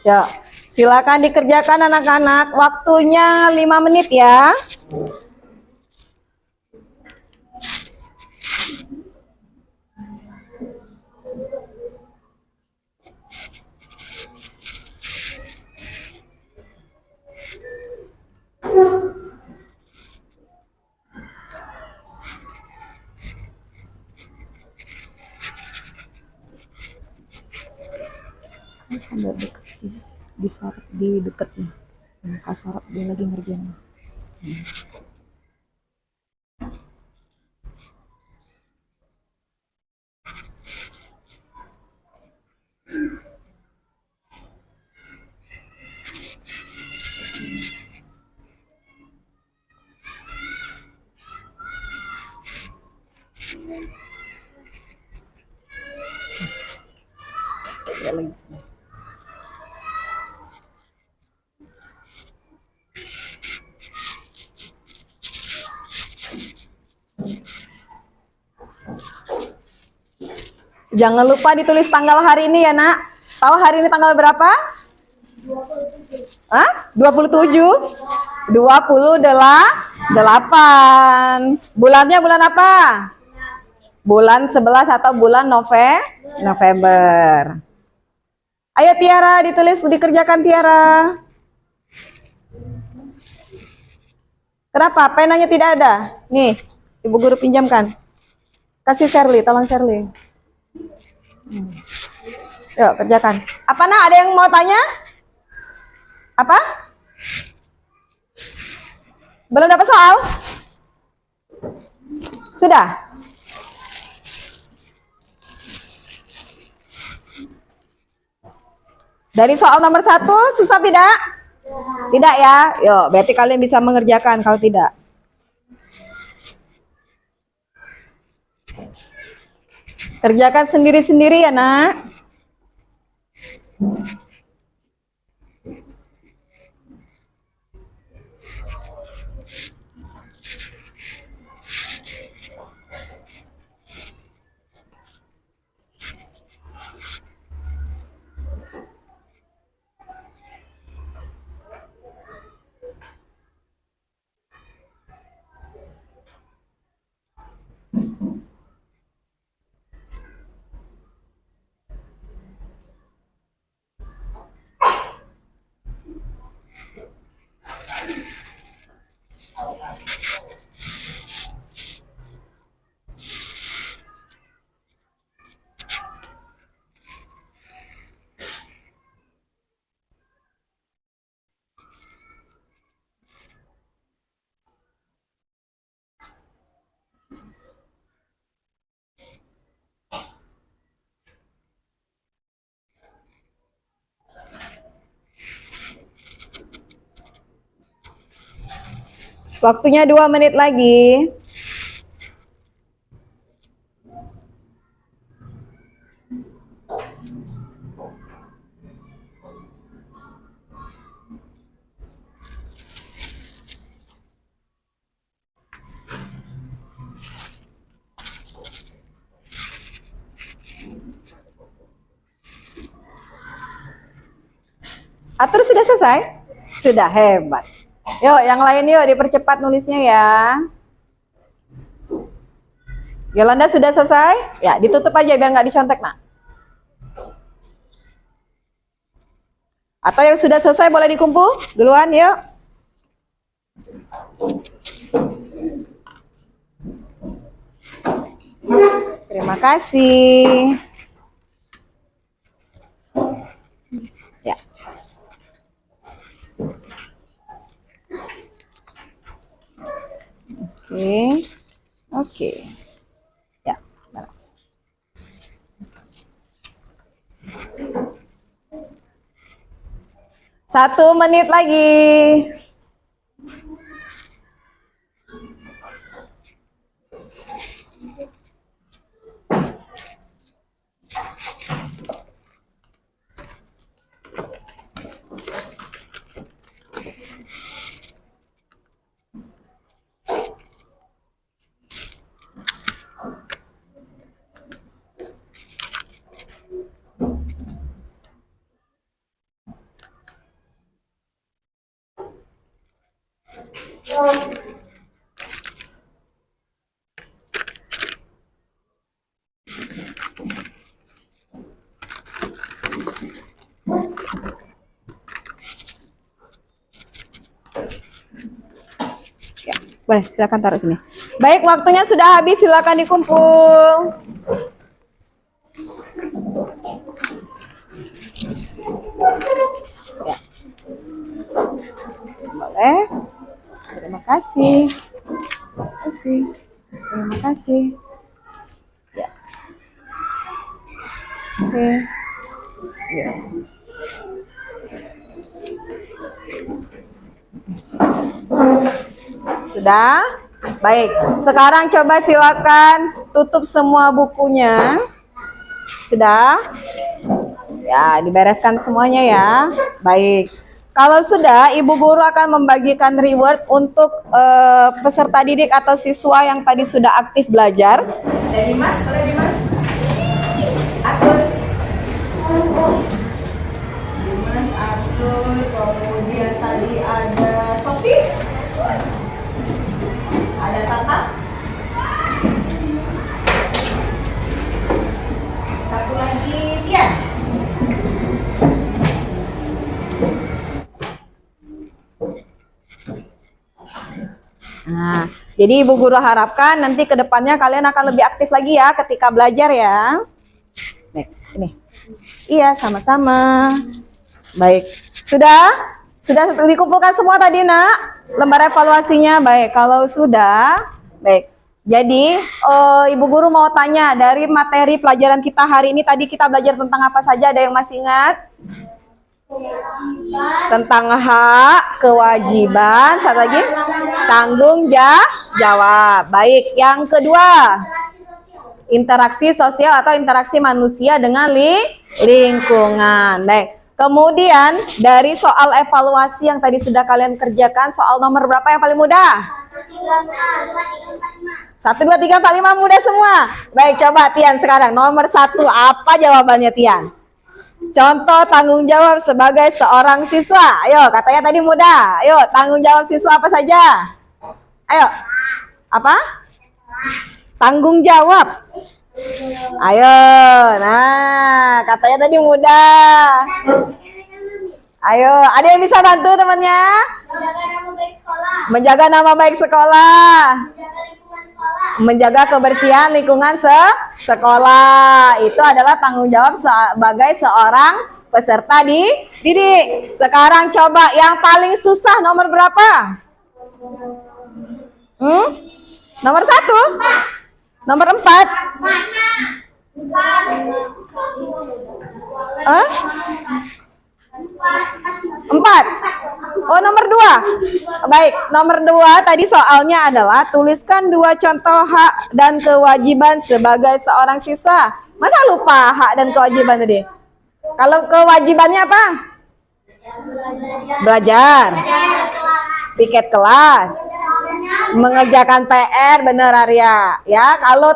Ya, silakan dikerjakan anak-anak. Waktunya 5 menit ya. Sambil deket, disorot di deketnya. Kasorot dia lagi ngerjain. Ya, lagi. Jangan lupa ditulis tanggal hari ini ya, Nak. Tahu hari ini tanggal berapa? 27. 28. Bulannya bulan apa? Bulan 11 atau bulan November. Ayo Tiara, ditulis, dikerjakan Tiara. Kenapa? Penanya tidak ada? Nih, Ibu Guru pinjamkan. Kasih Shirley, tolong Shirley. Yuk, kerjakan. Apa, Nak? Ada yang mau tanya? Apa? Belum dapat soal? Sudah? Dari soal nomor 1, susah tidak? Tidak ya? Yuk, berarti kalian bisa mengerjakan kalau tidak. Kerjakan sendiri-sendiri ya, Nak. Waktunya 2 menit lagi. Atur sudah selesai? Sudah, hebat. Yuk, yang lain yuk dipercepat nulisnya ya. Yolanda sudah selesai? Ya, ditutup aja biar nggak dicontek, nak. Atau yang sudah selesai boleh dikumpul? Duluan, yuk. Terima kasih. Ya. Oke. Oke. Ya. Bentar. Satu menit lagi. Ya, boleh silakan taruh sini. Baik, waktunya sudah habis, silakan dikumpul. Ya. Boleh. Terima kasih. Terima kasih. Terima kasih. Ya. Oke. Ya. Sudah? Baik. Sekarang coba silakan tutup semua bukunya. Sudah? Ya, dibereskan semuanya ya. Baik. Kalau sudah, Ibu Guru akan membagikan reward untuk peserta didik atau siswa yang tadi sudah aktif belajar. Ada Dimas, boleh Dimas? Atur. Dimas, atur. Kemudian tadi ada Sofi. Ada Tata. Satu lagi Tian. Nah, jadi Ibu Guru harapkan nanti ke depannya kalian akan lebih aktif lagi ya ketika belajar ya. Baik, ini. Iya, sama-sama. Baik. Sudah? Sudah dikumpulkan semua tadi, Nak? Lembar evaluasinya. Baik, kalau sudah, baik. Jadi, Ibu Guru mau tanya dari materi pelajaran kita hari ini tadi kita belajar tentang apa saja? Ada yang masih ingat? Tentang hak, kewajiban, satu lagi tanggung jawab. Baik, yang kedua interaksi sosial atau interaksi manusia dengan lingkungan. Baik, kemudian dari soal evaluasi yang tadi sudah kalian kerjakan, soal nomor berapa yang paling mudah? 1, 2, 3, 4, 5 mudah semua. Baik, coba Tian sekarang nomor 1 apa jawabannya Tian? Contoh tanggung jawab sebagai seorang siswa. Ayo, katanya tadi mudah. Ayo, tanggung jawab siswa apa saja? Ayo. Apa? Tanggung jawab. Ayo. Nah, katanya tadi mudah. Ayo, ada yang bisa bantu temannya? Menjaga nama baik sekolah. Menjaga nama baik sekolah. Menjaga lingkungan sekolah. Menjaga kebersihan lingkungan sekolah. Itu adalah tanggung jawab sebagai seorang peserta didik. Sekarang coba yang paling susah nomor berapa? Nomor 1? Nomor 4? Hah? 4? Oh, nomor 2. Baik, nomor 2 tadi soalnya adalah tuliskan 2 contoh hak dan kewajiban sebagai seorang siswa. Masa lupa hak dan kewajiban tadi? Kalau kewajibannya apa? Belajar. Piket kelas. Mengerjakan PR, benar Arya. Ya, kalau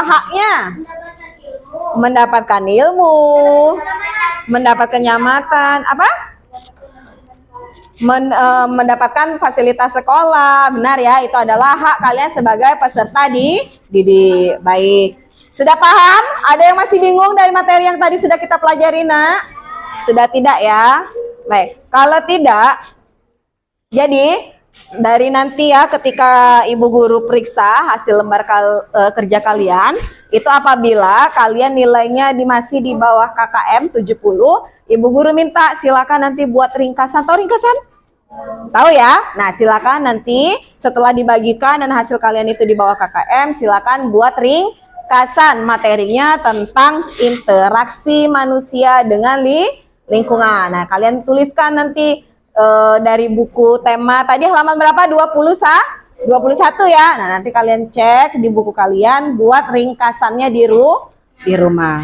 haknya mendapatkan ilmu, mendapat kenyamatan, apa? mendapatkan fasilitas sekolah. Benar ya, itu adalah hak kalian sebagai peserta didik. Baik. Sudah paham? Ada yang masih bingung dari materi yang tadi sudah kita pelajari, Nak? Sudah tidak ya? Baik. Kalau tidak, jadi dari nanti ya ketika Ibu Guru periksa hasil lembar kerja kalian, itu apabila kalian nilainya masih di bawah KKM 70, Ibu Guru minta silakan nanti buat ringkasan. Tahu ringkasan? Tahu ya? Nah, silakan nanti setelah dibagikan dan hasil kalian itu di bawah KKM, silakan buat ringkasan materinya tentang interaksi manusia dengan lingkungan. Nah, kalian tuliskan nanti dari buku tema tadi halaman berapa? 21 ya. Nah, nanti kalian cek di buku kalian buat ringkasannya di rumah.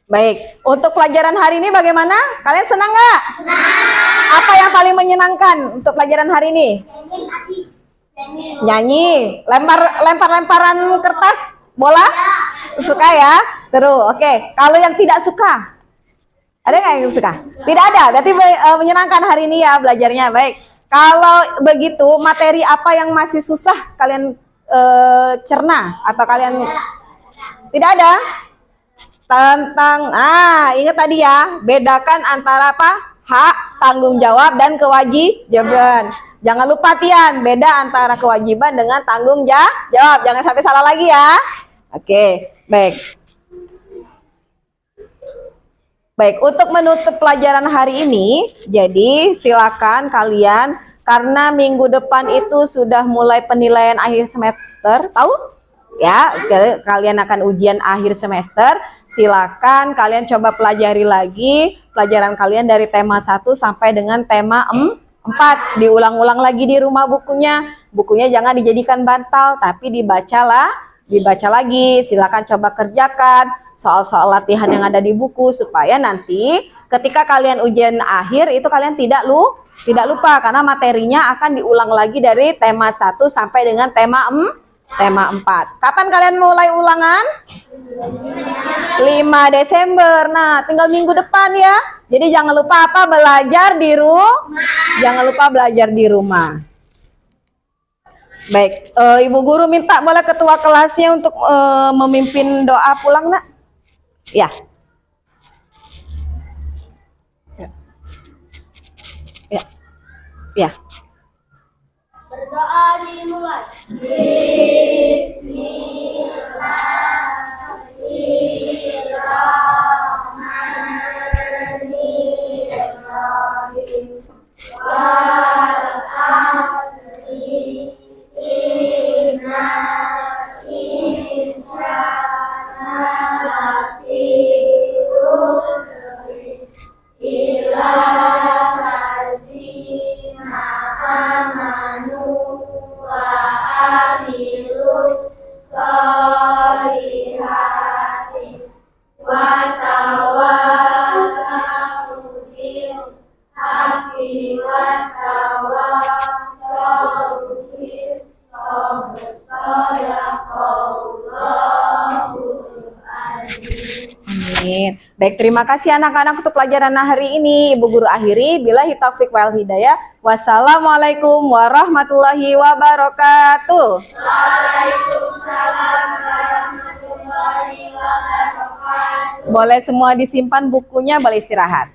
Baik, untuk pelajaran hari ini bagaimana? Kalian senang nggak? Senang. Apa yang paling menyenangkan untuk pelajaran hari ini? Nyanyi. Lempar-lemparan kertas bola? Suka ya? Seru. Oke, kalau yang tidak suka? Ada nggak yang suka? Tidak ada, berarti menyenangkan hari ini ya belajarnya. Baik, kalau begitu materi apa yang masih susah kalian cerna atau kalian tidak ada? Tentang, ingat tadi ya, bedakan antara apa? Hak, tanggung jawab, dan kewajiban. Jangan lupa Tian, beda antara kewajiban dengan tanggung jawab. Jangan sampai salah lagi ya. Oke, baik. Baik, untuk menutup pelajaran hari ini, jadi silakan kalian, karena minggu depan itu sudah mulai penilaian akhir semester, tahu? Ya, kalian akan ujian akhir semester, silakan kalian coba pelajari lagi pelajaran kalian dari tema 1 sampai dengan tema 4. Diulang-ulang lagi di rumah bukunya. Bukunya jangan dijadikan bantal, tapi dibaca lagi. Silakan coba kerjakan soal-soal latihan yang ada di buku supaya nanti ketika kalian ujian akhir itu kalian tidak lupa karena materinya akan diulang lagi dari tema 1 sampai dengan tema 4. Kapan kalian mulai ulangan? 5 Desember. Nah, tinggal minggu depan ya. Jadi jangan lupa apa? Belajar di rumah. Jangan lupa belajar di rumah. Baik, Ibu Guru minta boleh ketua kelasnya untuk memimpin doa pulang, Nak? Ya. Ya. Berdoa dimulai. Bismillahirrahmanirrahim. Amin. Baik, terima kasih anak-anak untuk pelajaran hari ini. Ibu Guru akhiri. Billahi taufiq wal hidayah. Wassalamualaikum warahmatullahi wabarakatuh. Waalaikumsalam warahmatullahi wabarakatuh. Boleh semua disimpan bukunya, boleh istirahat.